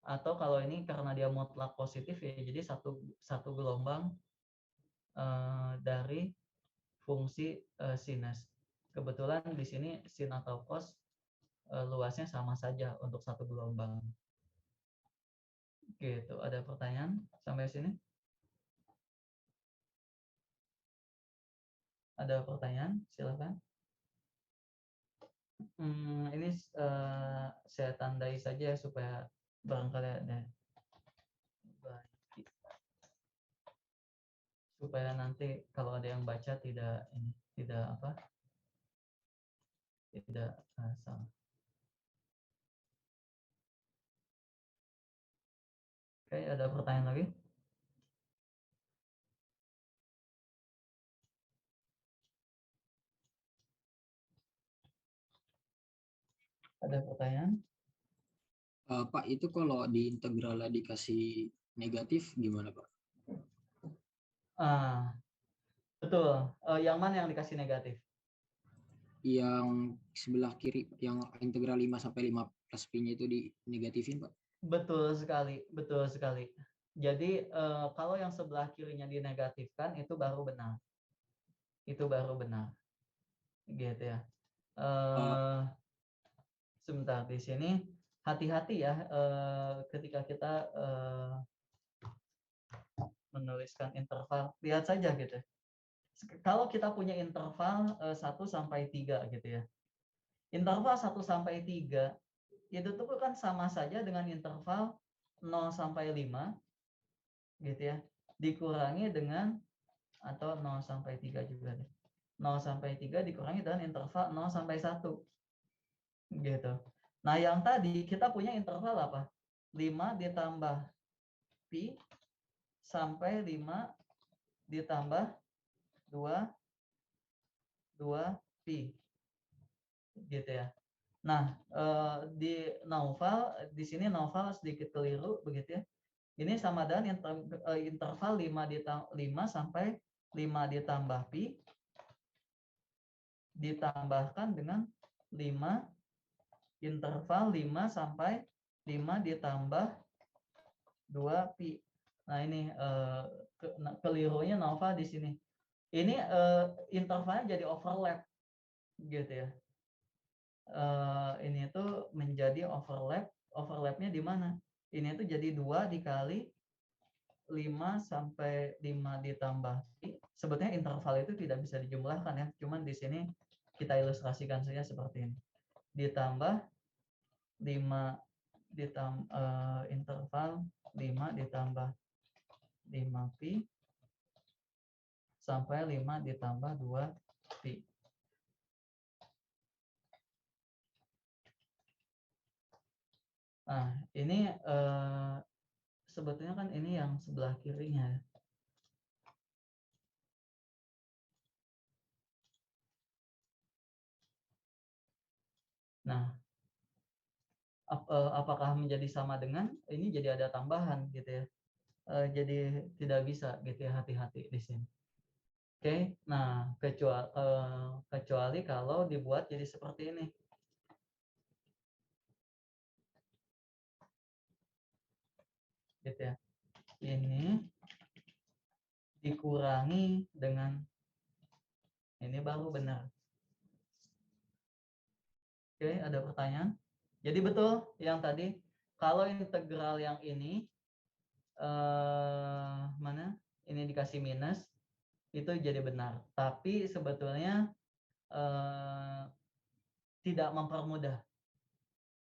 S1: Atau kalau ini karena dia mutlak positif ya, jadi satu gelombang dari fungsi sinus. Kebetulan di sini sin atau cos luasnya sama saja untuk satu gelombang. Gitu. Ada pertanyaan sampai sini? Ada pertanyaan? Silakan. Ini saya tandai saja supaya barangkali ada, supaya nanti kalau ada yang baca tidak salah. Oke, ada pertanyaan lagi? Ada pertanyaan?
S2: Pak, itu kalau di integralnya dikasih negatif gimana, Pak?
S1: Betul. Yang mana yang dikasih negatif?
S2: Yang sebelah kiri, yang integral 5 sampai 5 plus pi-nya itu di negatifin, Pak.
S1: Betul sekali, betul sekali. Jadi kalau yang sebelah kirinya dinegatifkan itu baru benar. Itu baru benar. Gitu ya. Sebentar, di sini hati-hati ya ketika kita menuliskan interval. Lihat saja gitu. Kalau kita punya interval 1 sampai 3 gitu ya. Interval 1 sampai 3 itu tuh kan sama saja dengan interval 0 sampai 5 gitu ya. Dikurangi dengan, atau 0 sampai 3 juga deh. 0 sampai 3 dikurangi dengan interval 0 sampai 1. Gitu. Nah, yang tadi kita punya interval apa? 5 ditambah pi sampai 5 ditambah 2 pi. Gitu ya. Nah, di Naufal, di sini Naufal sedikit keliru begitu ya. Ini sama dengan interval 5 sampai 5 ditambah pi ditambahkan dengan 5 interval 5 sampai 5 ditambah 2 pi. Nah, ini kelirunya Nova di sini. Ini intervalnya jadi overlap gitu ya. Ini tuh menjadi overlapnya di mana? Ini tuh jadi 2 dikali 5 sampai 5 ditambah pi. Sebetulnya interval itu tidak bisa dijumlahkan ya, cuman di sini kita ilustrasikan saja seperti ini. Ditambah 5 interval 5 ditambah 5 pi sampai 5 ditambah 2 pi. Nah, ini sebetulnya kan ini yang sebelah kirinya. Nah, apakah menjadi sama dengan ini, jadi ada tambahan gitu ya. Jadi tidak bisa gitu ya, hati-hati di sini. Oke, nah kecuali kalau dibuat jadi seperti ini. Gitu ya. Ini dikurangi dengan ini baru benar. Oke, ada pertanyaan? Jadi betul yang tadi, kalau integral yang ini mana? Ini dikasih minus, itu jadi benar. Tapi sebetulnya tidak mempermudah.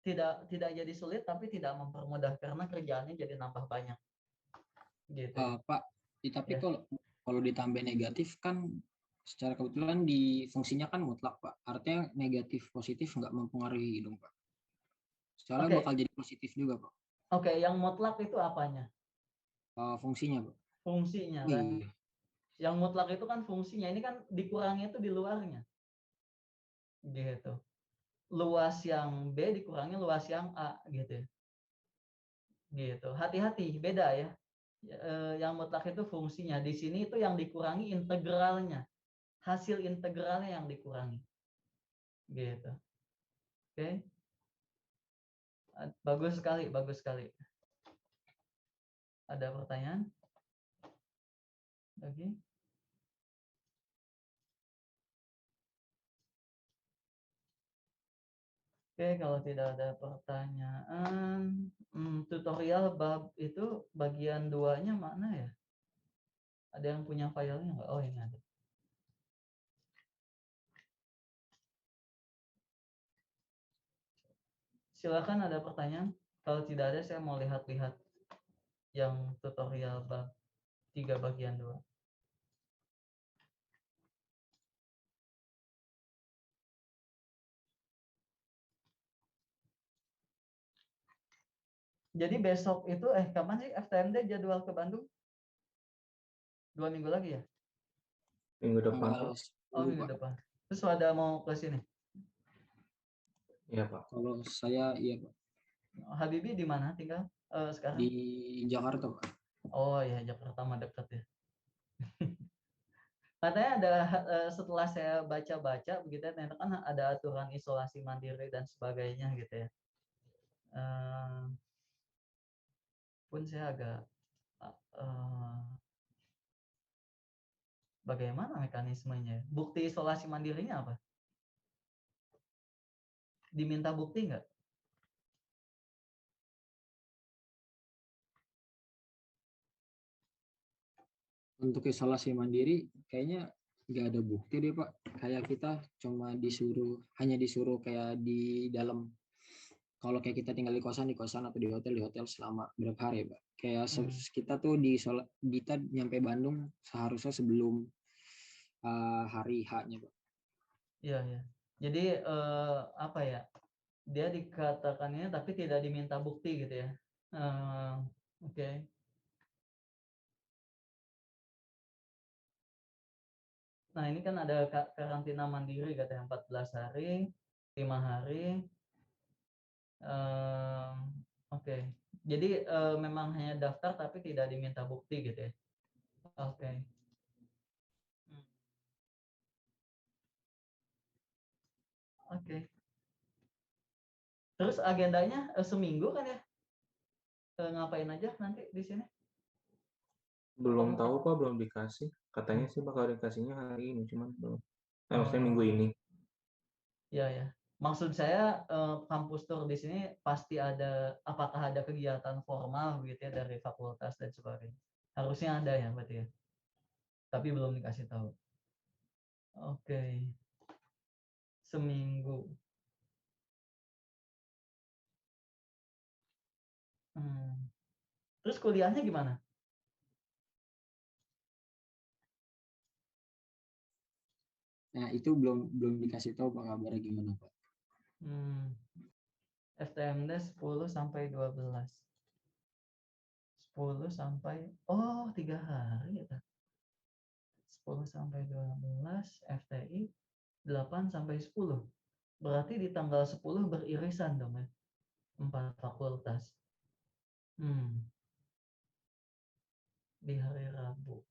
S1: Tidak jadi sulit, tapi tidak mempermudah karena kerjaannya jadi nambah banyak. Gitu ya.
S2: Pak, tapi
S1: Ya.
S2: kalau ditambah negatif kan secara kebetulan di fungsinya kan mutlak, Pak. Artinya negatif positif nggak mempengaruhi dong, Pak. Soalnya
S1: Oke,
S2: bakal jadi positif juga, Pak.
S1: oke, yang mutlak itu apanya?
S2: Fungsinya, Pak.
S1: Fungsinya
S2: Oh,
S1: kan.
S2: iya.
S1: Yang mutlak itu kan fungsinya. Ini kan dikurangi itu di luarnya. Gitu. Luas yang B dikurangi luas yang A gitu. Gitu. Hati-hati, beda ya. Yang mutlak itu fungsinya. Di sini itu yang dikurangi integralnya. Hasil integralnya yang dikurangi. Gitu. Oke. Bagus sekali, bagus sekali. Ada pertanyaan? Lagi? Oke, kalau tidak ada pertanyaan, tutorial bab itu bagian 2-nya mana ya? Ada yang punya filenya nggak? Oh, ini ada. Silakan ada pertanyaan. Kalau tidak ada, saya mau lihat-lihat yang tutorial bab 3 bagian 2. Jadi besok itu, kapan sih FTMD jadwal ke Bandung? 2 minggu lagi ya?
S6: Minggu depan,
S2: Tanggal
S6: Pak.
S1: 10, minggu
S2: Pak.
S1: depan. Terus ada mau ke sini?
S6: Iya, Pak.
S2: Kalau saya, iya, Pak.
S1: Habibie di mana tinggal sekarang?
S2: Di Jakarta, Pak.
S1: Oh ya, Jakarta mah dekat ya. Katanya ada setelah saya baca-baca begitu ya, ternyata kan ada aturan isolasi mandiri dan sebagainya gitu ya. Pun saya agak bagaimana mekanismenya? Bukti isolasi mandirinya apa? Diminta bukti nggak?
S2: Untuk isolasi mandiri kayaknya nggak ada bukti deh, Pak. Kayak kita cuma hanya disuruh kayak di dalam, kalau kayak kita tinggal di kosan atau di hotel selama berapa hari, Pak. Kayak kita tuh kita nyampe Bandung seharusnya sebelum hari H-nya, Pak.
S1: Iya, ya. Jadi apa ya? Dia dikatakannya tapi tidak diminta bukti gitu ya. Oke. Nah, ini kan ada karantina mandiri katanya 14 hari, 5 hari. Oke. Jadi memang hanya daftar tapi tidak diminta bukti gitu ya. Oke. Oke. Terus agendanya seminggu kan ya? Ngapain aja nanti di sini?
S6: Belum tahu, Pak. Belum dikasih. Katanya sih bakal dikasihnya hari ini, cuman belum. Maksudnya minggu ini.
S1: Ya, ya. Maksud saya kampus tour di sini pasti ada, apakah ada kegiatan formal gitu ya dari fakultas dan sebagainya. Harusnya ada ya berarti ya. Tapi belum dikasih tahu. Oke. Seminggu. Terus kuliahnya gimana?
S2: Nah, itu belum dikasih tahu Pak kabarnya gimana, Pak.
S1: FTMD 10 sampai 12. 10 sampai 3 hari ya. 10 sampai 12, FTI 8 sampai 10. Berarti di tanggal 10 beririsan dong ya. 4 fakultas. Di hari Rabu.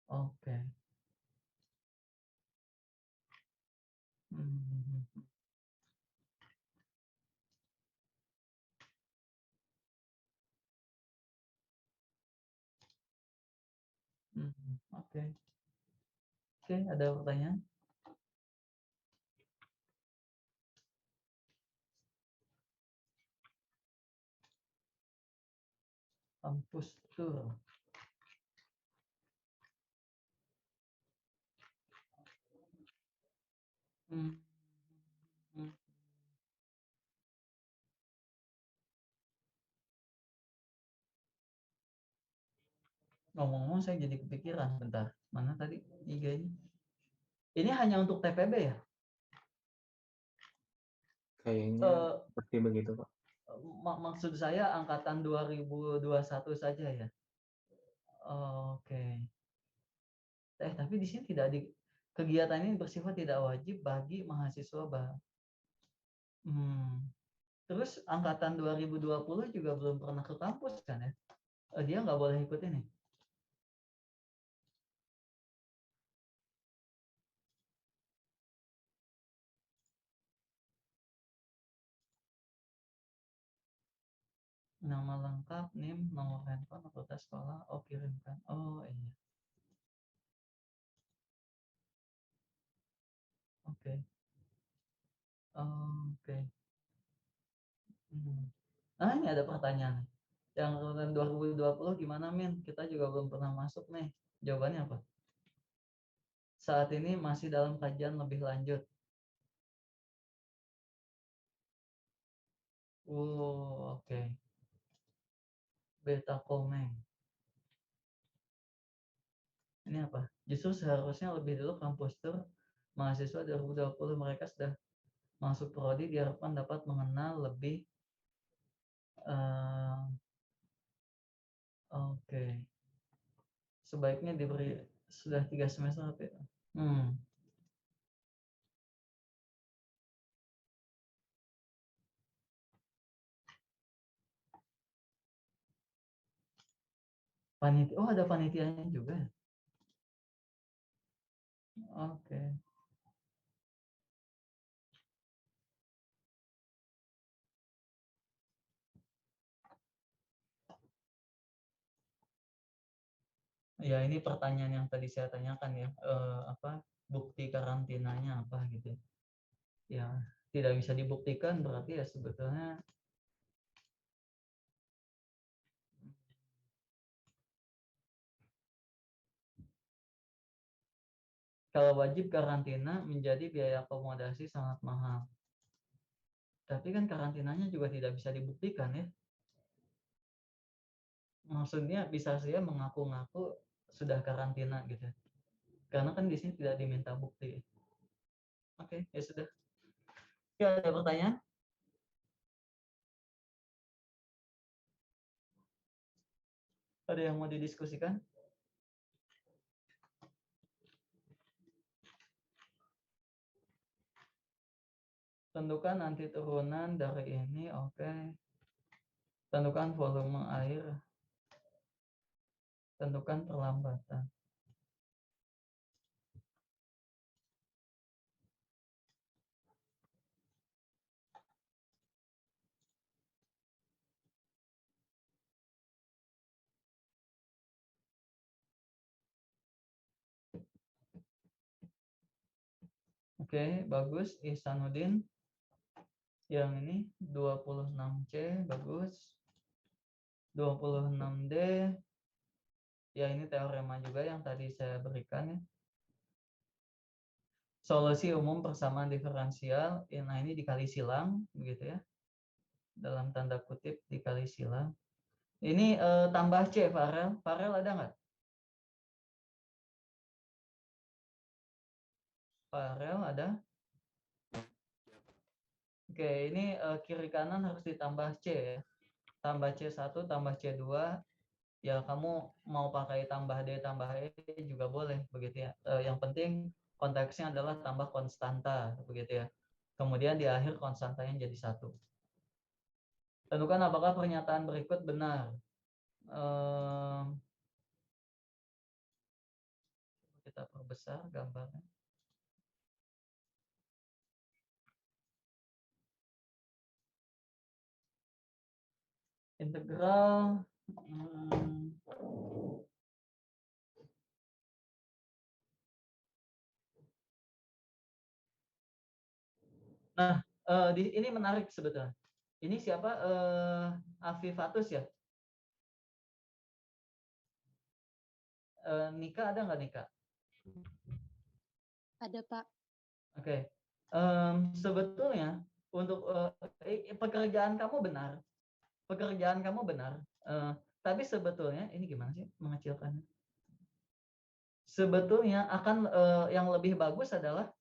S1: Oke. Mhm. Oke. Oke, ada pertanyaan? Kampus tour. Hmm. Hmm. Ngomong-ngomong saya jadi kepikiran, bentar. Mana tadi IG-nya? Ini hanya untuk TPB ya?
S6: Kayaknya
S1: Eh,
S6: seperti begitu, Pak.
S1: maksud saya angkatan 2021 saja ya. Oke. Tapi di sini tidak di kegiatan ini bersifat tidak wajib bagi mahasiswa Terus angkatan 2020 juga belum pernah ke kampus kan ya? Dia nggak boleh ikut ini. Nama lengkap, NIM, nomor handphone, fakultas sekolah, kirimkan. Oh iya. Oke. Oke. Nah, ini ada pertanyaan. Yang angkatan 2020 gimana, Min? Kita juga belum pernah masuk nih. Jawabannya apa? Saat ini masih dalam kajian lebih lanjut. Oke. Beta Komeng. Ini apa? Justru seharusnya lebih dulu kampus tour mahasiswa 2020 mereka sudah masuk prodi diharapkan dapat mengenal lebih. Oke. Sebaiknya diberi sudah 3 semester apa ya? Panitia. Oh, ada panitianya juga. Oke. Ya, ini pertanyaan yang tadi saya tanyakan ya, bukti karantinanya apa gitu. Ya, tidak bisa dibuktikan berarti ya sebetulnya kalau wajib karantina menjadi biaya akomodasi sangat mahal. Tapi kan karantinanya juga tidak bisa dibuktikan ya. Maksudnya bisa saya mengaku-ngaku sudah karantina gitu. Karena kan di sini tidak diminta bukti. Oke, ya sudah. Ya, ada pertanyaan? Ada yang mau didiskusikan? Tentukan nanti turunan dari ini, oke. Tentukan volume air. Tentukan perlambatan. Oke, bagus. Ihsanuddin. Yang ini 26C, bagus. 26D. Ya, ini teorema juga yang tadi saya berikan ya. Solusi umum persamaan diferensial. Nah, ini dikali silang, begitu ya. Dalam tanda kutip dikali silang. Ini tambah C, Farel. Farel ada nggak? Farel ada? Oke, ini kiri kanan harus ditambah C ya. Tambah C1, tambah C2. Ya, kamu mau pakai tambah D, tambah E juga boleh, begitu ya. Yang penting konteksnya adalah tambah konstanta, begitu ya. Kemudian di akhir konstantanya jadi 1. Tentukan apakah pernyataan berikut benar. kita perbesar gambarnya. Integral nah, ini menarik sebetulnya. Ini siapa? Afifatus ya? Nika ada nggak Nika?
S7: Ada, Pak.
S1: Oke. Sebetulnya untuk pekerjaan kamu benar. Pekerjaan kamu benar. Tapi sebetulnya ini gimana sih mengecilkannya? Sebetulnya akan yang lebih bagus adalah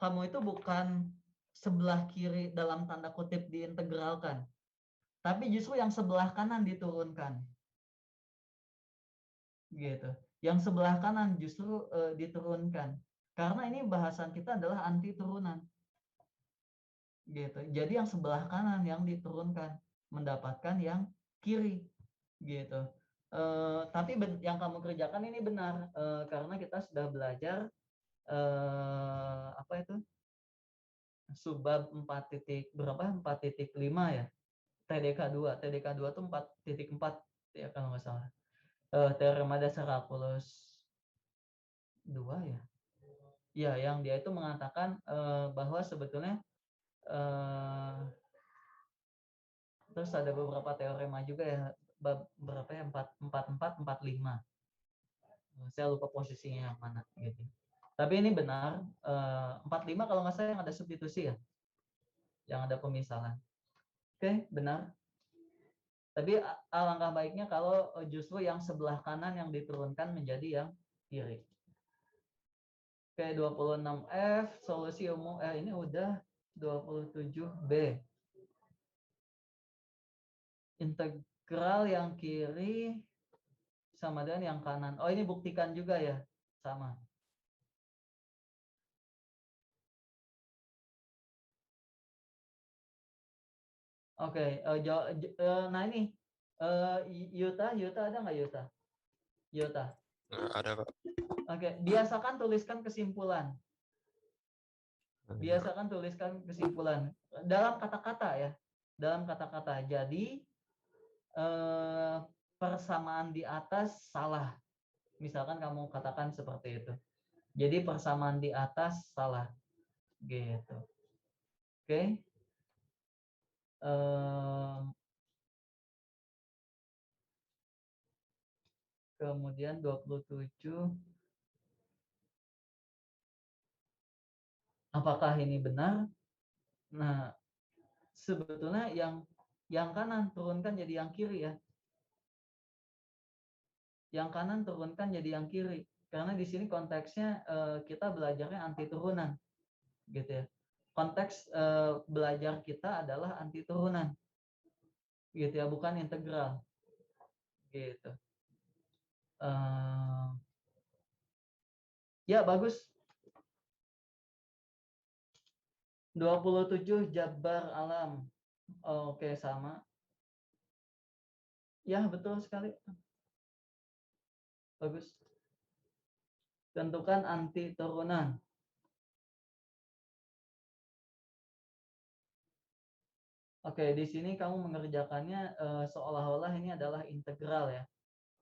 S1: kamu itu bukan sebelah kiri dalam tanda kutip diintegralkan, tapi justru yang sebelah kanan diturunkan. Gitu. Yang sebelah kanan justru diturunkan. Karena ini bahasan kita adalah anti turunan. Gitu. Jadi yang sebelah kanan yang diturunkan mendapatkan yang kiri. Gitu. Tapi yang kamu kerjakan ini benar karena kita sudah belajar apa itu? Subbab 4 titik berapa? 4.5 ya. TDK 2 itu 4.4 ya kalau nggak salah. Teorema dasar kalkulus 2 ya. Ya, yang dia itu mengatakan bahwa sebetulnya terus ada beberapa teorema juga ya, bab berapa ya, 44, 45. Saya lupa posisinya yang mana gitu. Tapi ini benar 45 kalau nggak salah yang ada substitusi ya, yang ada pemisahan. Oke, benar. Tapi alangkah baiknya kalau justru yang sebelah kanan yang diturunkan menjadi yang kiri. Oke, 26F solusi umum ini udah 27B. Integral yang kiri sama dengan yang kanan. Oh, ini buktikan juga ya, sama. Oke, nah ini Yuta ada nggak Yuta? Yuta.
S8: Ada, Pak.
S1: Oke, biasakan tuliskan kesimpulan. Biasakan tuliskan kesimpulan dalam kata-kata ya, dalam kata-kata. Jadi persamaan di atas salah. Misalkan kamu katakan seperti itu. Jadi persamaan di atas salah, gitu. Oke. Kemudian 27. Apakah ini benar? Nah, sebetulnya yang kanan turunkan jadi yang kiri ya. Yang kanan turunkan jadi yang kiri. Karena di sini konteksnya kita belajarnya anti turunan, gitu ya. Konteks belajar kita adalah anti turunan, gitu ya, bukan integral, gitu. Ya bagus. 27 Jabar alam. Oke, sama. Ya, betul sekali. Bagus. Tentukan anti turunan. Oke, di sini kamu mengerjakannya seolah-olah ini adalah integral ya.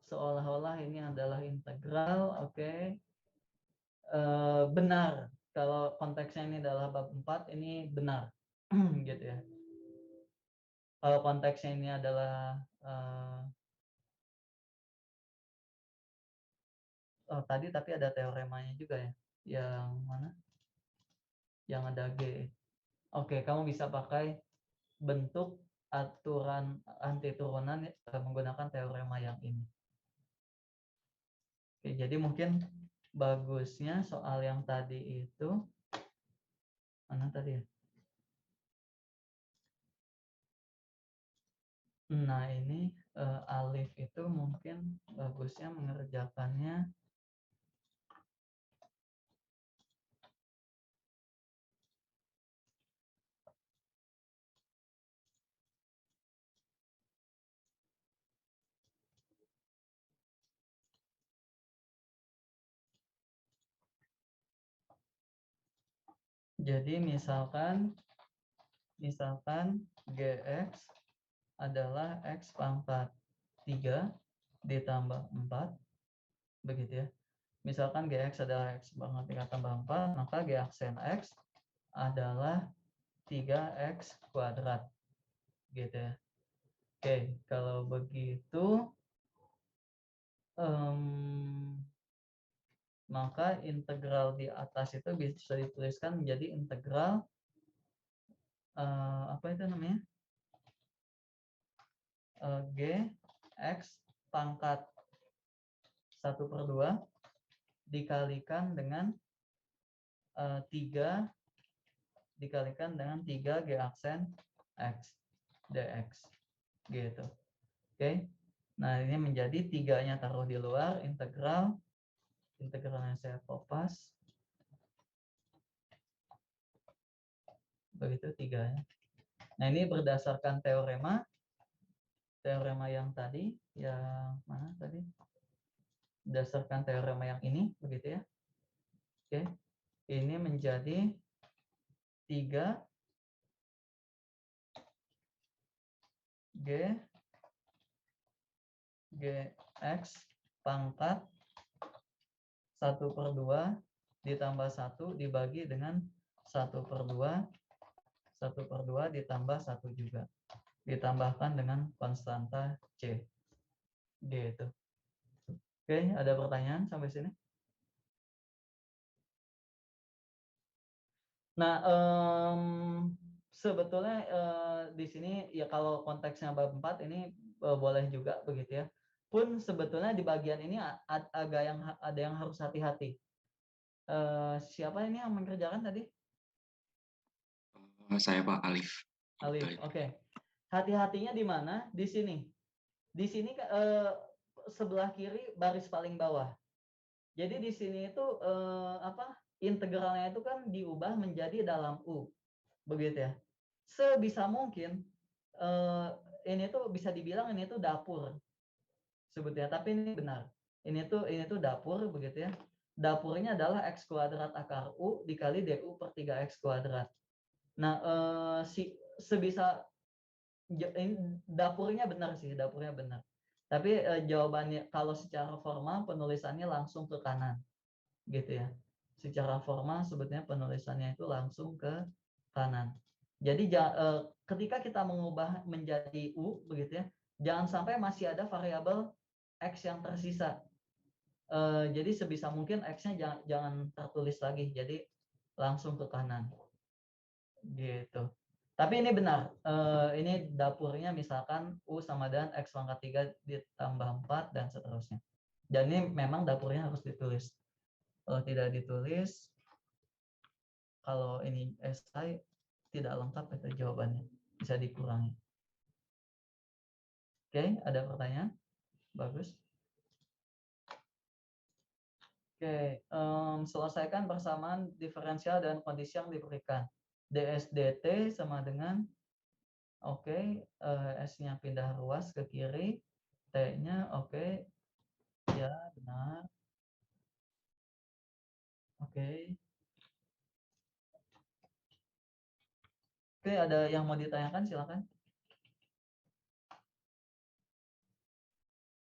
S1: Seolah-olah ini adalah integral, oke. Benar. Kalau konteksnya ini adalah bab 4, ini benar. Gitu ya. Kalau konteksnya ini adalah tadi tapi ada teoremanya juga ya. Yang mana? Yang ada G. Oke, kamu bisa pakai bentuk aturan anti turunan menggunakan teorema yang ini. Oke, jadi mungkin bagusnya soal yang tadi itu mana tadi ya? Nah, ini Alif itu mungkin bagusnya mengerjakannya Jadi misalkan Gx adalah X pangkat 3 ditambah 4, begitu ya. Misalkan Gx adalah X pangkat 3 tambah 4, maka G aksen X adalah 3X kuadrat, gitu ya. Oke, kalau begitu maka integral di atas itu bisa dituliskan menjadi integral apa itu namanya? G X pangkat 1/2 dikalikan dengan 3 dikalikan dengan 3 G aksen X dx, gitu. Oke. Nah, ini menjadi 3-nya taruh di luar, integralnya saya kopas. Begitu 3-nya. Nah, ini berdasarkan teorema yang tadi, yang mana tadi? Berdasarkan teorema yang ini, begitu ya. Oke. Ini menjadi 3 Gx pangkat 1/2 ditambah 1 dibagi dengan 1/2 ditambah 1 juga. Ditambahkan dengan konstanta C. Gitu. Oke, ada pertanyaan sampai sini? Nah, sebetulnya di sini ya kalau konteksnya bab 4 ini boleh juga begitu ya. Pun sebetulnya di bagian ini ada yang harus hati-hati. Siapa ini yang mengerjakan tadi?
S7: Saya Pak Alif.
S1: Alif. Oke. Hati-hatinya di mana? Di sini. Di sini sebelah kiri baris paling bawah. Jadi di sini itu integralnya itu kan diubah menjadi dalam U, begitu ya. Sebisa mungkin ini tuh bisa dibilang ini tuh dapur sebetulnya, tapi ini benar. Ini tuh dapur, begitu ya. Dapurnya adalah X kuadrat akar U dikali DU per 3X kuadrat. Nah, sebisa ini dapurnya benar sih, dapurnya benar. Tapi jawabannya kalau secara formal penulisannya langsung ke kanan, gitu ya. Secara formal sebetulnya penulisannya itu langsung ke kanan. Jadi ketika kita mengubah menjadi U, begitu ya, jangan sampai masih ada variabel X yang tersisa. Jadi sebisa mungkin X-nya jangan tertulis lagi, jadi langsung ke kanan. Gitu. Tapi ini benar, ini dapurnya misalkan U sama dengan X pangkat 3 ditambah 4 dan seterusnya. Dan ini memang dapurnya harus ditulis. Kalau tidak ditulis, kalau ini esai tidak lengkap itu jawabannya, bisa dikurangi. Oke, ada pertanyaan? Bagus. Oke, selesaikan persamaan diferensial dan kondisi yang diberikan. ds dt sama dengan S-nya pindah ruas ke kiri, T-nya ya benar. Oke, ada yang mau ditanyakan silakan.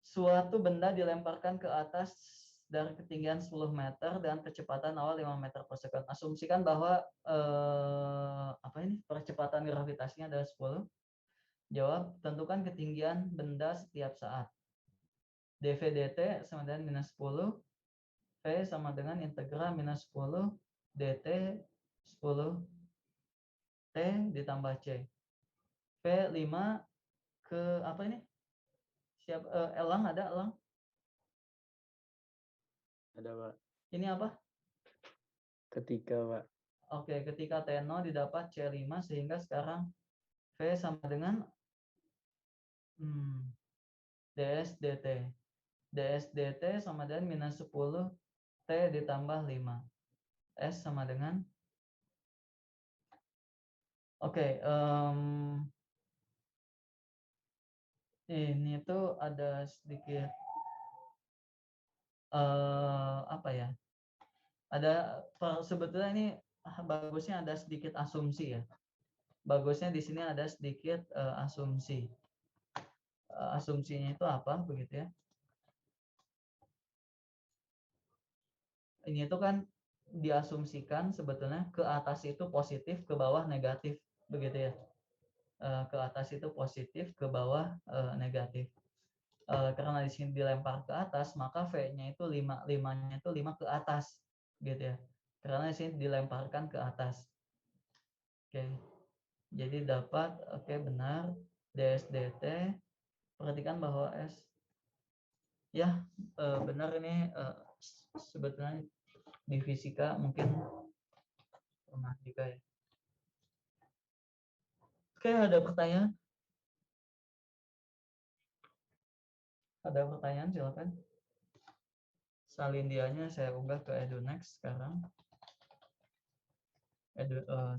S1: Suatu benda dilemparkan ke atas dari ketinggian 10 meter dan kecepatan awal 5 meter per sekund. Asumsikan bahwa percepatan gravitasinya adalah 10. Jawab, tentukan ketinggian benda setiap saat. dv dt sama dengan minus 10, v sama dengan integral minus 10 dt 10 t ditambah c. V 5 ke apa ini? Elang ada elang?
S8: Ada, Pak.
S1: Ini apa?
S8: Ketika, Pak.
S1: Oke, ketika T0 didapat C5 sehingga sekarang V sama dengan ds dt. ds dt sama dengan minus 10 T ditambah 5. S sama dengan ini tuh ada sedikit ada sebetulnya ini bagusnya ada sedikit asumsi ya. Bagusnya di sini ada sedikit asumsi. Asumsinya itu apa begitu ya? Ini itu kan diasumsikan sebetulnya ke atas itu positif, ke bawah negatif begitu ya. Ke atas itu positif, ke bawah negatif. Karena di sini dilempar ke atas, maka V-nya itu 5, 5-nya itu 5 ke atas gitu ya. Karena di sini dilemparkan ke atas. Oke. Jadi dapat benar DSDT. Perhatikan bahwa S ya benar ini sebetulnya di fisika mungkin pernah juga ya. Oke, ada pertanyaan? Ada pertanyaan silakan. Salindianya saya unggah ke EduNext sekarang.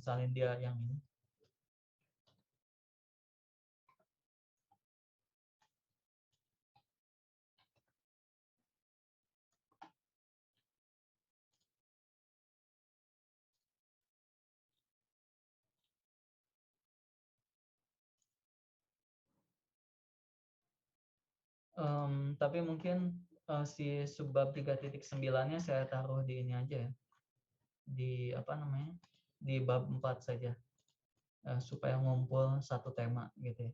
S1: Salindia yang ini. Tapi mungkin si subbab 3.9-nya saya taruh di ini aja ya. Di apa namanya? Di bab 4 saja. Supaya ngumpul satu tema gitu ya.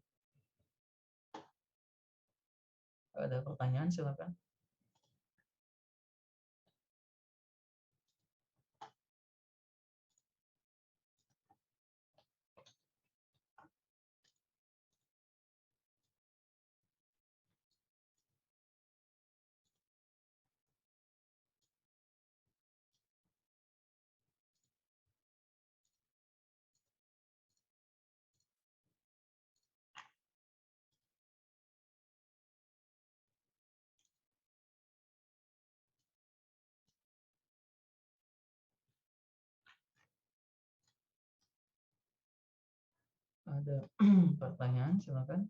S1: Ada pertanyaan silakan. Ada pertanyaan silakan.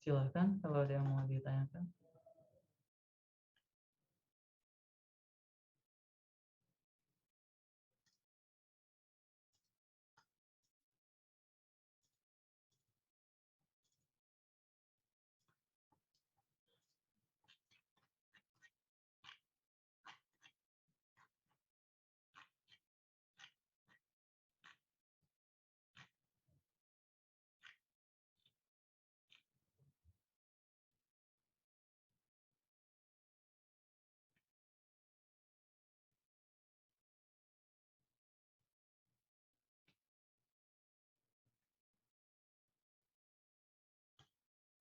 S1: Silakan kalau ada yang mau ditanyakan.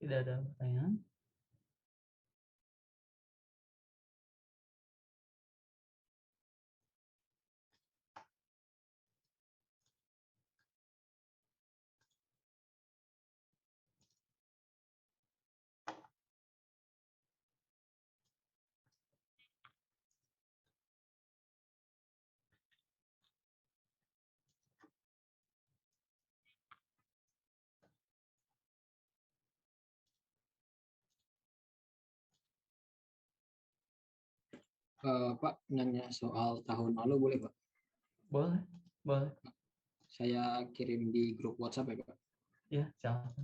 S1: Tidak ada pertanyaan.
S2: Pak, nanya soal tahun lalu boleh Pak?
S1: Boleh, boleh.
S2: Saya kirim di grup WhatsApp ya Pak.
S1: Ya, silakan.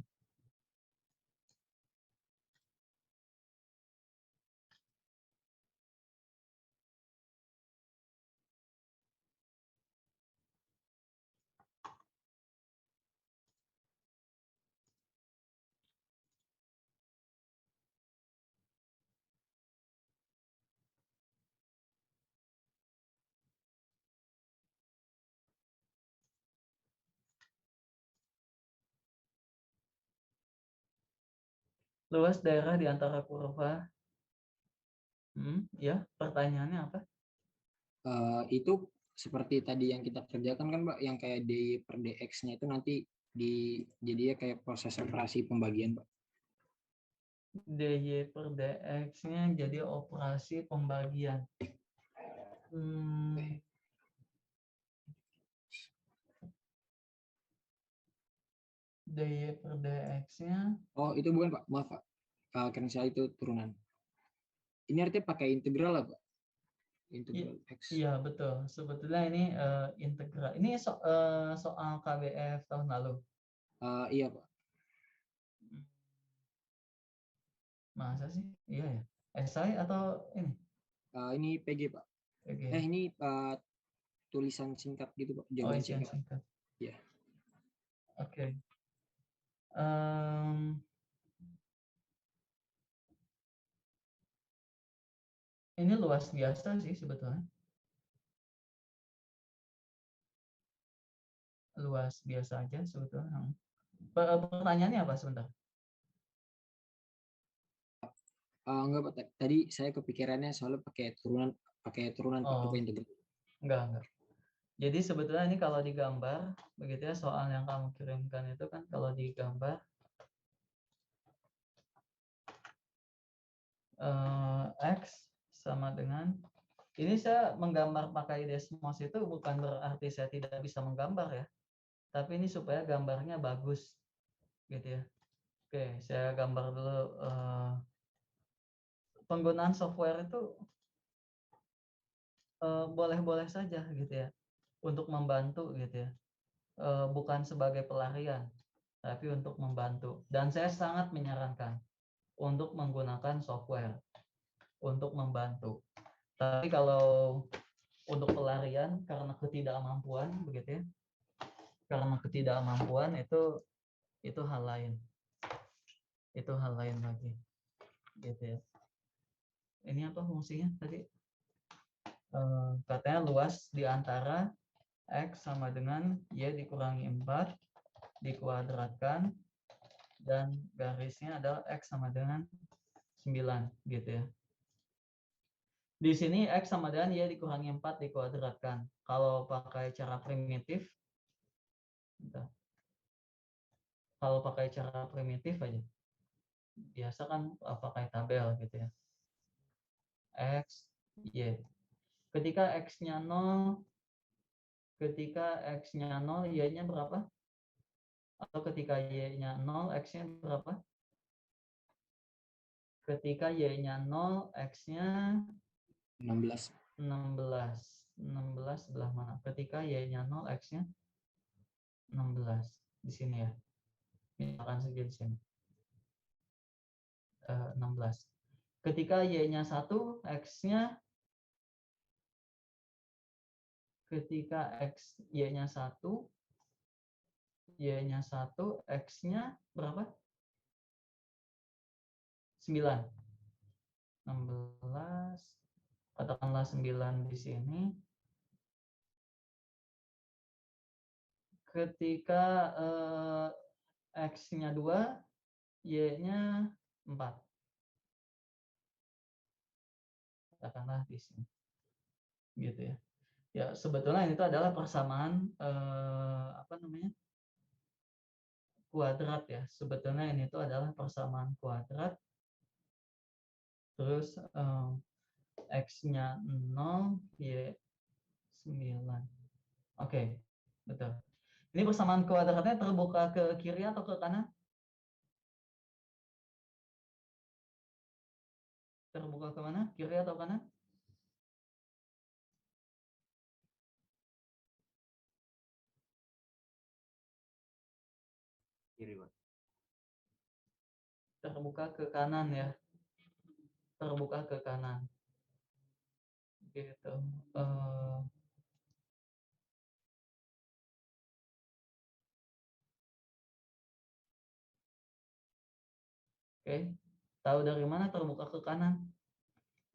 S1: Luas daerah di antara kurva. Ya, pertanyaannya apa?
S2: Itu seperti tadi yang kita kerjakan kan Pak, yang kayak dy per dx-nya itu nanti jadinya kayak proses operasi pembagian Pak.
S1: dy per dx-nya jadi operasi pembagian. dy per dx-nya.
S2: Oh itu bukan Pak, maaf Pak. Karena saya itu turunan. Ini artinya pakai integral lah Pak. Integral x.
S1: Iya betul. Sebetulnya ini integral. Ini soal KBF tahun lalu.
S2: Iya Pak.
S1: Masa sih? Iya ya. Esai atau ini?
S2: Ini PG Pak.
S1: PG.
S2: Ini tulisan singkat gitu Pak.
S1: Oh,
S2: Jawaban
S1: isian
S2: singkat.
S1: singkat.
S2: Iya.
S1: Oke. Ini luas biasa sih sebetulnya. Luas biasa aja sebetulnya. Pertanyaannya apa sebentar?
S2: Enggak Pak. Tadi saya kepikirannya soalnya pakai turunan Pak,
S1: Oh,
S2: lupa integral.
S1: enggak. Jadi sebetulnya ini kalau digambar, begitu ya, soal yang kamu kirimkan itu kan kalau digambar X sama dengan, ini saya menggambar pakai Desmos itu bukan berarti saya tidak bisa menggambar ya, tapi ini supaya gambarnya bagus gitu ya. Oke, saya gambar dulu. Penggunaan software itu boleh-boleh saja gitu ya, untuk membantu gitu ya, bukan sebagai pelarian, tapi untuk membantu. Dan saya sangat menyarankan untuk menggunakan software untuk membantu. Tapi kalau untuk pelarian karena ketidakmampuan begitu ya, karena ketidakmampuan itu hal lain. Itu hal lain lagi. Gitu ya. Ini apa fungsinya tadi? Katanya luas di antara X sama dengan Y dikurangi 4 dikuadratkan dan garisnya adalah X sama dengan 9 gitu ya. Di sini X sama dengan Y dikurangi 4 dikuadratkan. Kalau pakai cara primitif, kalau pakai cara primitif aja, biasa kan pakai tabel gitu ya. X, Y. Ketika X-nya 0, Y-nya berapa? Atau ketika Y-nya 0, X-nya berapa? Ketika Y-nya 0, X-nya
S2: 16.
S1: 16 sebelah mana? Ketika Y-nya 0, X-nya 16. Di sini ya. Misalkan saja di sini. 16. Ketika Y-nya 1, X-nya Y-nya 1, Y-nya 1, X-nya berapa? 9. 16. Katakanlah 9 di sini. Ketika X-nya 2, Y-nya 4. Katakanlah di sini. Gitu ya. Ya, sebetulnya itu adalah persamaan kuadrat ya. Sebetulnya ini itu adalah persamaan kuadrat. Terus X-nya 0, Y 9. Oke, betul. Ini persamaan kuadratnya terbuka ke kiri atau ke kanan? Terbuka ke mana? Kiri atau kanan? terbuka ke kanan ya, terbuka ke kanan gitu. Oke, tahu dari mana terbuka ke kanan?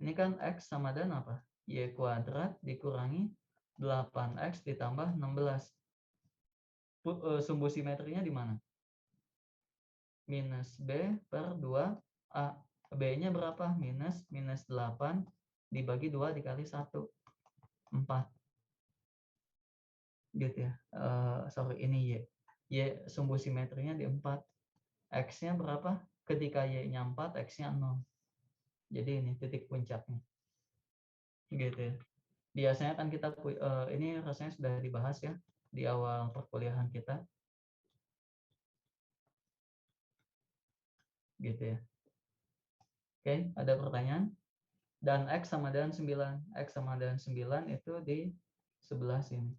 S1: Ini kan X sama dengan apa? Y kuadrat dikurangi 8X ditambah 16. Sumbu simetrinya di mana? Minus B per 2A. B-nya berapa? Minus 8 dibagi 2 dikali 1. 4. Gitu ya. Sorry, ini Y. Y sumbu simetrinya di 4. X-nya berapa? Ketika Y-nya 4, X-nya 0. Jadi ini titik puncaknya. Gitu ya. Biasanya kan kita ini rasanya sudah dibahas ya di awal perkuliahan kita. Gitu ya. Oke, ada pertanyaan? Dan X sama dengan 9. X sama dengan 9 itu di sebelah sini.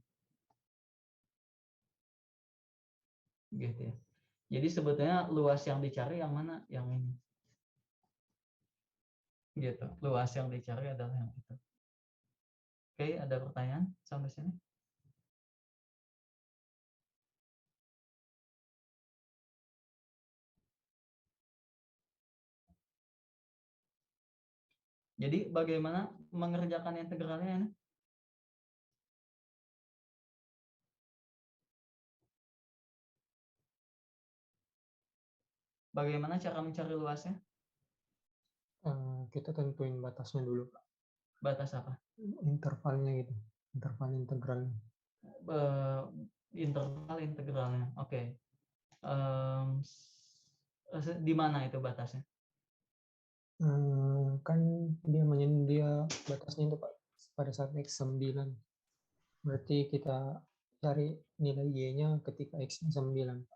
S1: Gitu ya. Jadi sebetulnya luas yang dicari yang mana? Yang ini. Gitu. Luas yang dicari adalah yang itu. Oke, ada pertanyaan sampai sini? Jadi bagaimana mengerjakan integralnya ini? Bagaimana cara mencari luasnya?
S7: Kita tentuin batasnya dulu, Pak.
S1: Batas apa?
S7: Intervalnya gitu, interval integralnya.
S1: Interval integralnya. Oke. Di mana itu batasnya?
S7: Kan dia batasnya itu Pak pada saat X 9. Berarti kita cari nilai Y-nya ketika X-nya 9.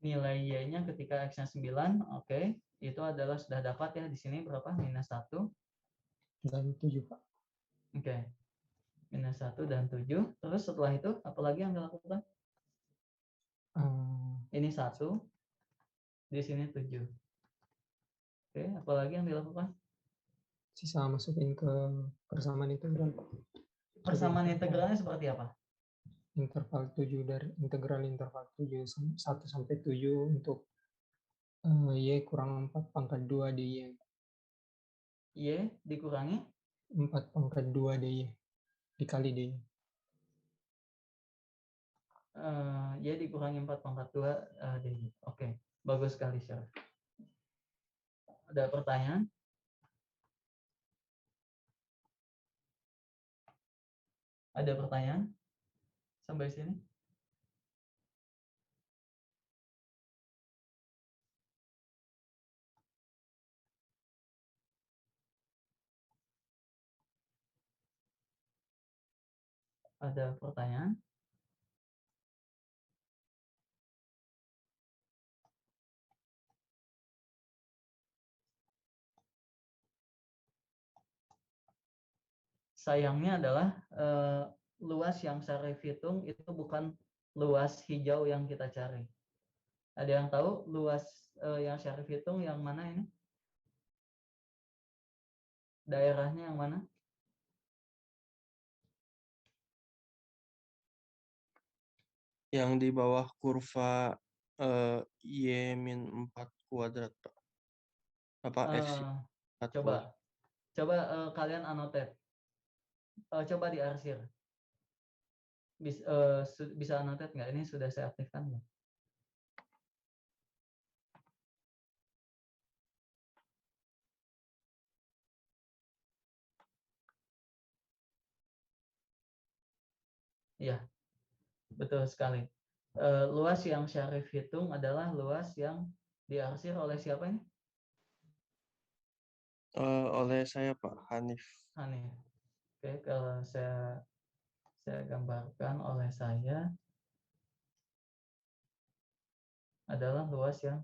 S1: Nilai Y-nya ketika X-nya 9, oke. Itu adalah sudah dapat ya di sini berapa? Minus 1.
S7: Dan 7, Pak.
S1: Oke. Minus 1 dan 7. Terus setelah itu, apa lagi yang dilakukan? Ini 1. Di sini 7. Oke, apa lagi yang dilakukan?
S7: Sisa masukin ke persamaan integral, Pak.
S1: Persamaan integralnya seperti apa?
S7: Interval 7 dari integral interval 7 1 sampai 7 untuk Y kurang 4 pangkat 2 dy.
S1: Y dikurangi
S7: 4 pangkat 2 dy dikali dy.
S1: Y dikurangi 4 pangkat 2 dy. Oke, bagus sekali, Syarif. Ada pertanyaan? Ada pertanyaan sampai sini? Ada pertanyaan? Sayangnya adalah luas yang Syarif hitung itu bukan luas hijau yang kita cari. Ada yang tahu luas yang Syarif hitung yang mana ini? Daerahnya yang mana?
S3: Yang di bawah kurva Y-4 kuadrat, Pak. Apa X 4 kuadrat.
S1: Coba kalian annotate. Coba diarsir. Bisa annotate nggak? Ini sudah saya aktifkan nggak? Iya, betul sekali. Luas yang Syarif hitung adalah luas yang diarsir oleh siapa ini?
S3: Oleh saya, Pak Hanif.
S1: Hanif. Oke, kalau saya gambarkan oleh saya adalah luas yang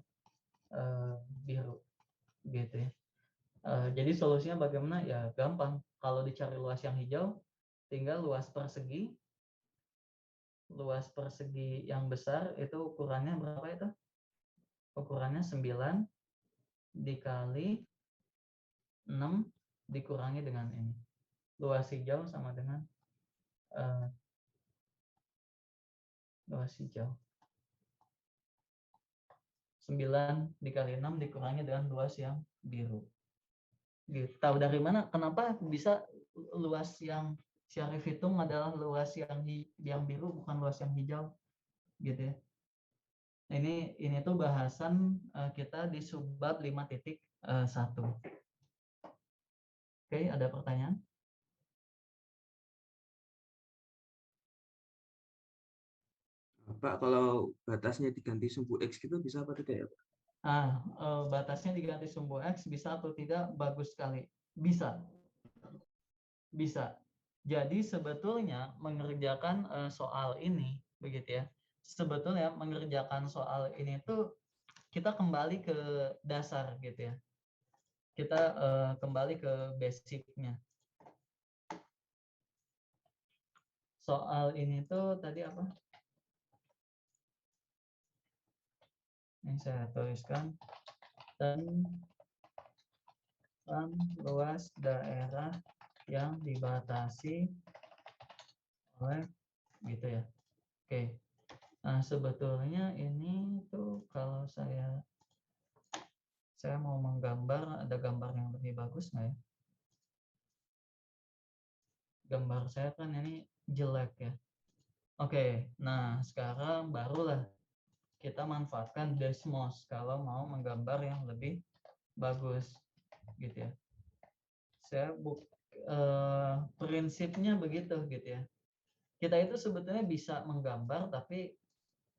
S1: biru, gitu ya. Jadi solusinya bagaimana? Ya gampang. Kalau dicari luas yang hijau, tinggal luas persegi yang besar itu ukurannya berapa itu? Ukurannya 9 dikali 6 dikurangi dengan ini. Luas hijau sama dengan luas hijau. 9 dikali 6 dikurangi dengan luas yang biru. Gitu. Tahu dari mana? Kenapa bisa luas yang Syarif hitung adalah luas yang biru, bukan luas yang hijau? Gitu ya. Ini tuh bahasan kita di subbab 5.1. Oke, ada pertanyaan?
S9: Pak, kalau batasnya diganti sumbu X gitu bisa apa tidak ya, Pak?
S1: Batasnya diganti sumbu X bisa atau tidak? Bagus sekali. Bisa. Bisa. Jadi sebetulnya mengerjakan soal ini, begitu ya. Sebetulnya mengerjakan soal ini tuh kita kembali ke dasar gitu ya. Kita kembali ke basicnya. Soal ini tuh tadi apa? Ini saya tuliskan. Tentang luas daerah yang dibatasi oleh gitu ya. Oke. Nah, sebetulnya ini tuh kalau saya mau menggambar, ada gambar yang lebih bagus nggak ya? Gambar saya kan ini jelek ya. Oke, nah sekarang barulah kita manfaatkan Desmos kalau mau menggambar yang lebih bagus gitu ya. Prinsipnya begitu gitu ya. Kita itu sebetulnya bisa menggambar, tapi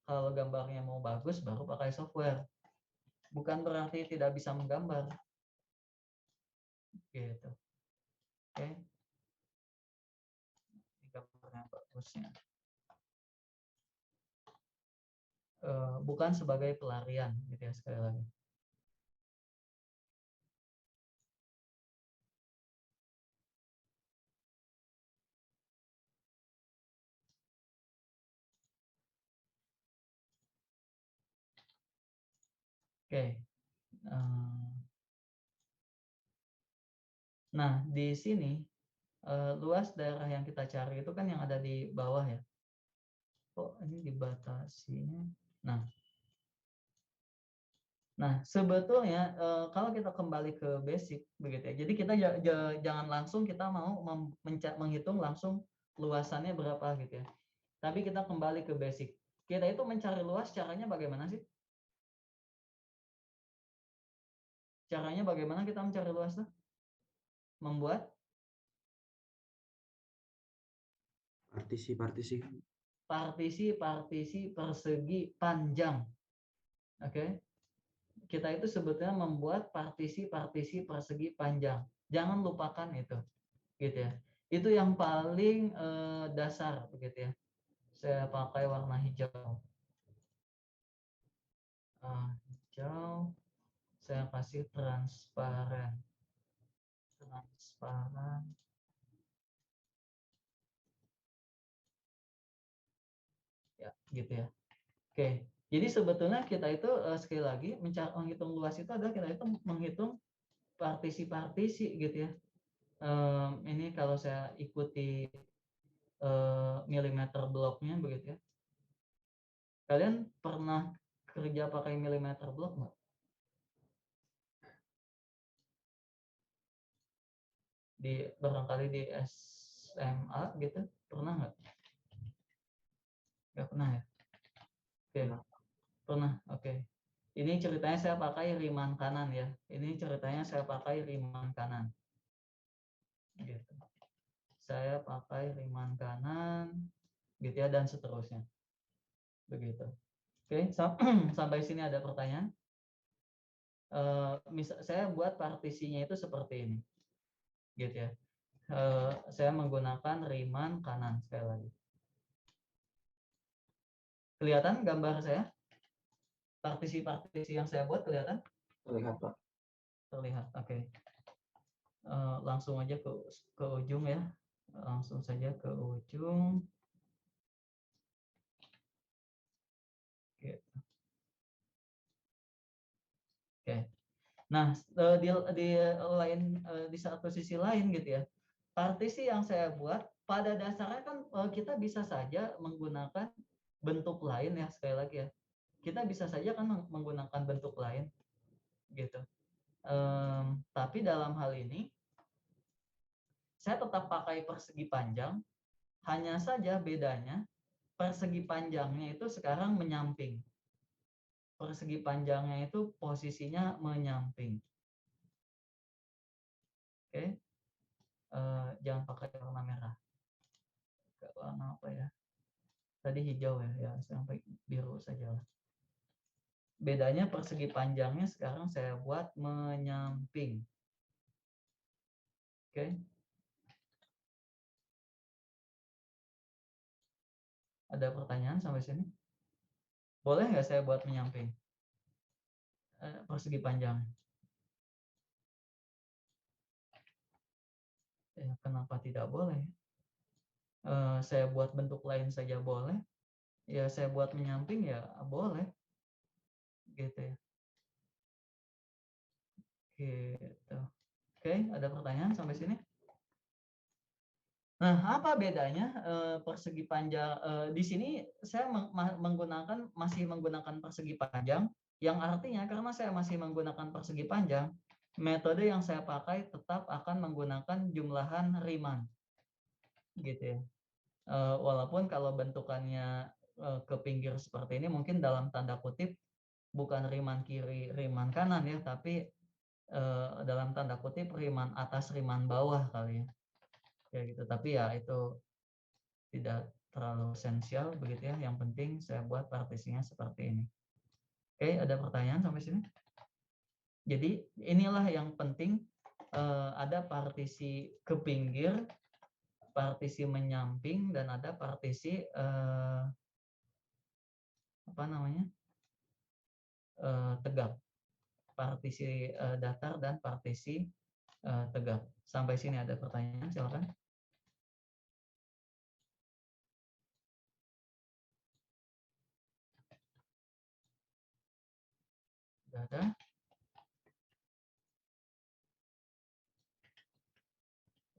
S1: kalau gambarnya mau bagus baru pakai software. Bukan berarti tidak bisa menggambar. Gitu. Oke. Ini gambarnya bagusnya. Bukan sebagai pelarian gitu ya, sekali lagi. Oke. Nah, di sini luas daerah yang kita cari itu kan yang ada di bawah ya. Kok ini dibatasinya? Nah, sebetulnya kalau kita kembali ke basic begitu ya. Jadi kita jangan langsung kita mau menghitung langsung luasannya berapa gitu ya. Tapi kita kembali ke basic. Kita itu mencari luas caranya bagaimana sih? Caranya bagaimana kita mencari luas tuh? Membuat
S9: Partisi
S1: persegi panjang. Oke. Kita itu sebetulnya membuat partisi persegi panjang. Jangan lupakan itu. Gitu ya. Itu yang paling dasar begitu ya. Saya pakai warna hijau. Hijau. Saya kasih transparan. Ya, gitu ya. Oke. Jadi sebetulnya kita itu sekali lagi menghitung luas itu adalah kita itu menghitung partisi gitu ya. Ini kalau saya ikuti milimeter bloknya begitu ya. Kalian pernah kerja pakai milimeter blok nggak? Barangkali di SMA gitu, pernah nggak? Nggak pernah ya? Oke. Pernah, oke. Ini ceritanya saya pakai riman kanan ya. Ini ceritanya saya pakai riman kanan. Gitu. Saya pakai riman kanan, gitu ya, dan seterusnya. Begitu. Oke, sampai sini ada pertanyaan? Saya buat partisinya itu seperti ini. Gitu ya. Saya menggunakan riman kanan sekali lagi. Kelihatan gambar saya? Partisi yang saya buat kelihatan?
S6: Terlihat, Pak.
S1: Terlihat, oke. Langsung aja ke ujung ya. Langsung saja ke ujung. Gitu. Oke. Nah, di satu sisi lain gitu ya, partisi yang saya buat pada dasarnya kan kita bisa saja menggunakan bentuk lain ya, sekali lagi ya. Kita bisa saja kan menggunakan bentuk lain gitu. Tapi dalam hal ini saya tetap pakai persegi panjang, hanya saja bedanya persegi panjangnya itu sekarang menyamping. Persegi panjangnya itu posisinya menyamping. Oke. Jangan pakai warna merah. Warna apa ya? Tadi hijau ya, sampai biru saja lah. Bedanya persegi panjangnya sekarang saya buat menyamping. Oke. Ada pertanyaan sampai sini? Boleh nggak saya buat menyamping? Persegi panjang. Ya, kenapa tidak boleh? Saya buat bentuk lain saja boleh. Ya, saya buat menyamping ya boleh. Gitu ya. Gitu. Oke, ada pertanyaan sampai sini? Nah, apa bedanya persegi panjang? Di sini saya masih menggunakan persegi panjang, yang artinya karena saya masih menggunakan persegi panjang, metode yang saya pakai tetap akan menggunakan jumlahan Riemann, gitu ya. Walaupun kalau bentukannya ke pinggir seperti ini, mungkin dalam tanda kutip bukan Riemann kiri, Riemann kanan ya, tapi dalam tanda kutip Riemann atas, Riemann bawah kali ya. Kayak gitu. Tapi ya itu tidak terlalu esensial begitu ya. Yang penting saya buat partisinya seperti ini. Oke, ada pertanyaan sampai sini? Jadi inilah yang penting, ada partisi ke pinggir, partisi menyamping, dan ada partisi tegak. Partisi datar dan partisi tegak. Sampai sini ada pertanyaan, silakan. Sudah ada?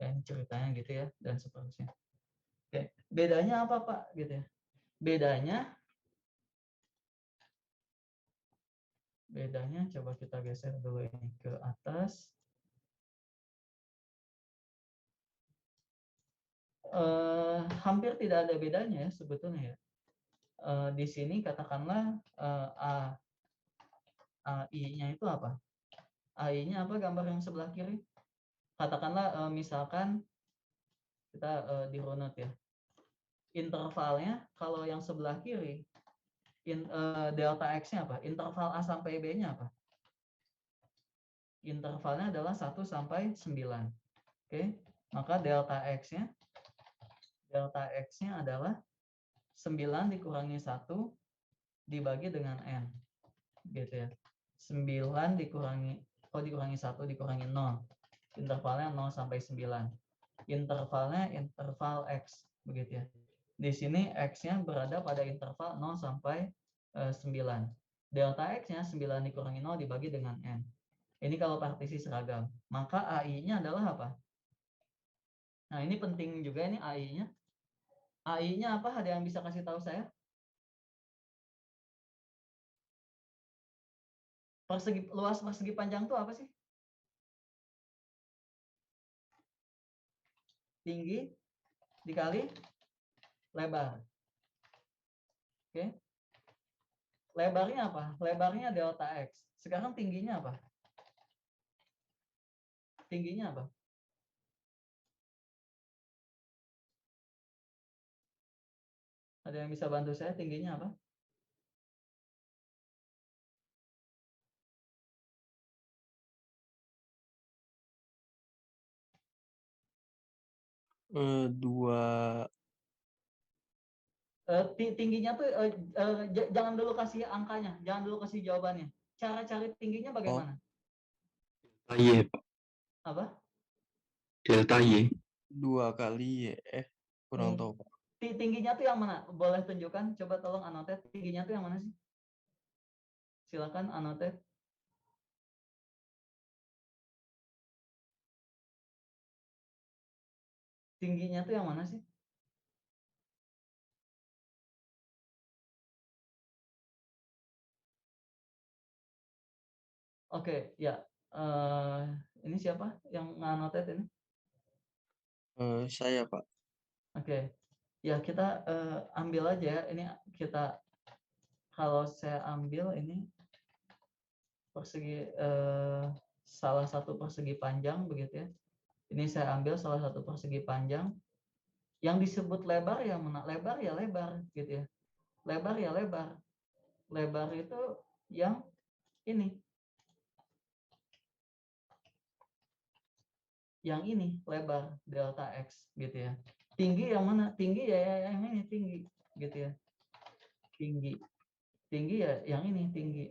S1: Dan ceritanya gitu ya, dan seterusnya. Oke, bedanya apa Pak? Gitu ya. Bedanya coba kita geser dulu ini ke atas. Hampir tidak ada bedanya ya sebetulnya ya. Di sini katakanlah AI-nya itu apa? AI-nya apa gambar yang sebelah kiri? Katakanlah misalkan kita di runut ya. Intervalnya kalau yang sebelah kiri, delta X-nya apa? Interval A sampai B-nya apa? Intervalnya adalah 1 sampai 9. Oke, maka delta X-nya adalah 9 dikurangi 1 dibagi dengan N. Gitu ya. 9 dikurangi 1 dikurangi 0. Intervalnya 0 sampai 9. Intervalnya interval X, begitu ya. Di sini X-nya berada pada interval 0 sampai 9. Delta X-nya 9 dikurangi 0 dibagi dengan N. Ini kalau partisi seragam. Maka AI-nya adalah apa? Nah, ini penting juga ini AI-nya. AI-nya apa? Ada yang bisa kasih tahu saya? Luas persegi panjang itu apa sih? Tinggi dikali lebar. Oke. Lebarnya apa? Lebarnya delta X. Sekarang tingginya apa? Tingginya apa? Ada yang bisa bantu saya tingginya apa? Tingginya tuh jangan dulu kasih angkanya, jangan dulu kasih jawabannya. Cara cari tingginya bagaimana?
S3: Delta Y, Pak.
S1: Apa?
S3: Delta Y. 2 kali Y. Kurang tahu, Pak.
S1: Tingginya tuh yang mana? Boleh tunjukkan? Coba tolong anotet. Tingginya tuh yang mana sih? Silakan anotet. Tingginya tuh yang mana sih? Oke, ya. Ini siapa yang nganotet ini?
S3: Saya, Pak.
S1: Oke. Ya, kita ambil aja ya. Ini kita, kalau saya ambil ini persegi salah satu persegi panjang begitu ya. Ini saya ambil salah satu persegi panjang. Yang disebut lebar ya mana? Lebar ya lebar gitu ya. Lebar ya lebar. Lebar itu yang ini. Yang ini lebar delta X gitu ya. Tinggi yang mana? Tinggi ya yang ini tinggi gitu ya. Tinggi. Tinggi ya yang ini tinggi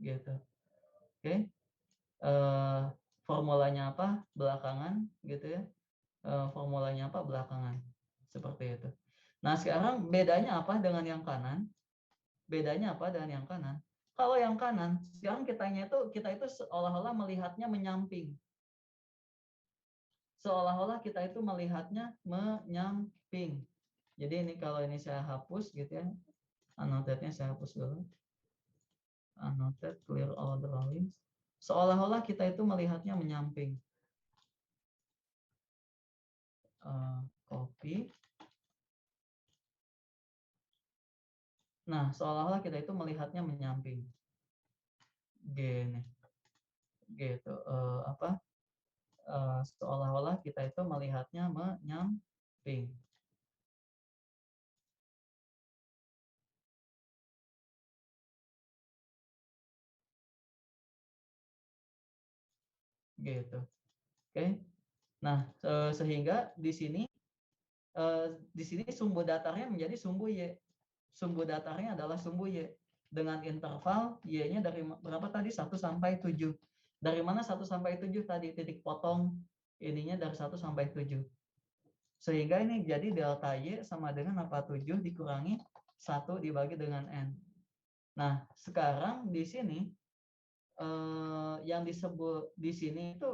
S1: gitu. Oke. Formulanya apa? Belakangan gitu ya. Formulanya apa? Belakangan. Seperti itu. Nah, sekarang bedanya apa dengan yang kanan? Bedanya apa dengan yang kanan? Kalau yang kanan, sekarang kita itu seolah-olah melihatnya menyamping. Seolah-olah kita itu melihatnya menyamping. Jadi ini kalau ini saya hapus gitu ya. Annotate-nya saya hapus dulu. Annotate, clear all drawings. Seolah-olah kita itu melihatnya menyamping. Copy. Nah, seolah-olah kita itu melihatnya menyamping. Gini. Gitu. Seolah-olah kita itu melihatnya menyamping. Gitu. Oke. Nah, sehingga di sini sumbu datarnya menjadi sumbu Y. Sumbu datarnya adalah sumbu Y dengan interval Y-nya dari berapa tadi? 1 sampai 7. Dari mana 1 sampai 7 tadi? Titik potong ininya dari 1 sampai 7. Sehingga ini jadi delta Y sama dengan apa? 7 dikurangi 1 dibagi dengan N. Nah, sekarang di sini yang disebut di sini itu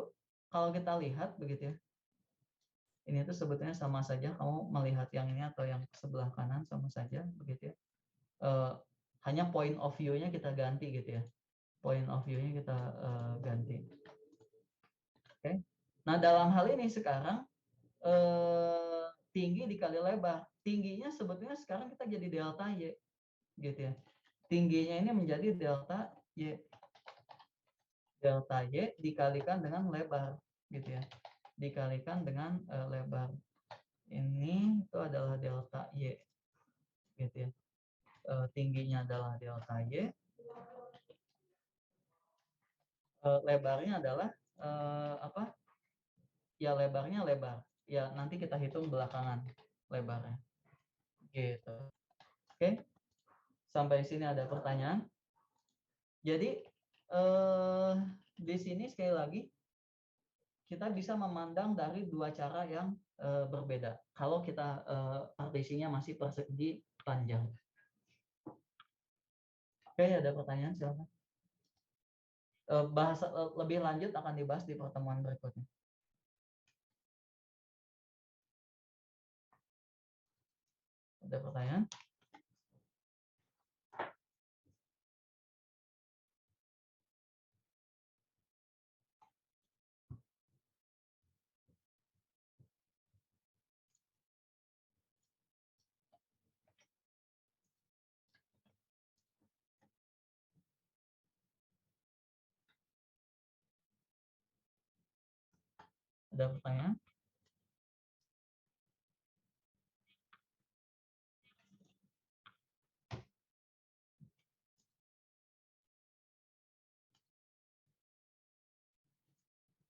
S1: kalau kita lihat begitu ya. Ini tuh sebetulnya sama saja, kamu melihat yang ini atau yang sebelah kanan sama saja begitu ya. Hanya point of view-nya kita ganti gitu ya. Point of view-nya kita ganti. Oke. Nah, dalam hal ini sekarang tinggi dikali lebar. Tingginya sebetulnya sekarang kita jadi delta Y gitu ya. Tingginya ini menjadi delta Y. Delta Y dikalikan dengan lebar gitu ya. Dikalikan dengan lebar. Ini itu adalah delta Y gitu ya. Tingginya adalah delta Y. Lebarnya adalah apa? Ya lebarnya lebar. Ya nanti kita hitung belakangan lebarnya. Gitu. Oke. Sampai sini ada pertanyaan. Jadi di sini sekali lagi kita bisa memandang dari dua cara yang berbeda. Kalau kita partisinya masih persegi panjang. Oke, ada pertanyaan silakan. Bahasa lebih lanjut akan dibahas di pertemuan berikutnya. Ada pertanyaan? Ada pertanyaan?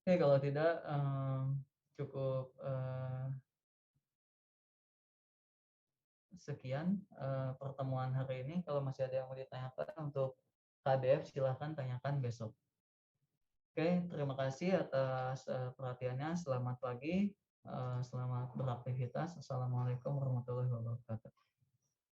S1: Oke, kalau tidak cukup sekian pertemuan hari ini. Kalau masih ada yang mau ditanyakan untuk KBF, silahkan tanyakan besok. Oke, terima kasih atas perhatiannya. Selamat pagi, selamat beraktivitas. Assalamualaikum warahmatullahi wabarakatuh.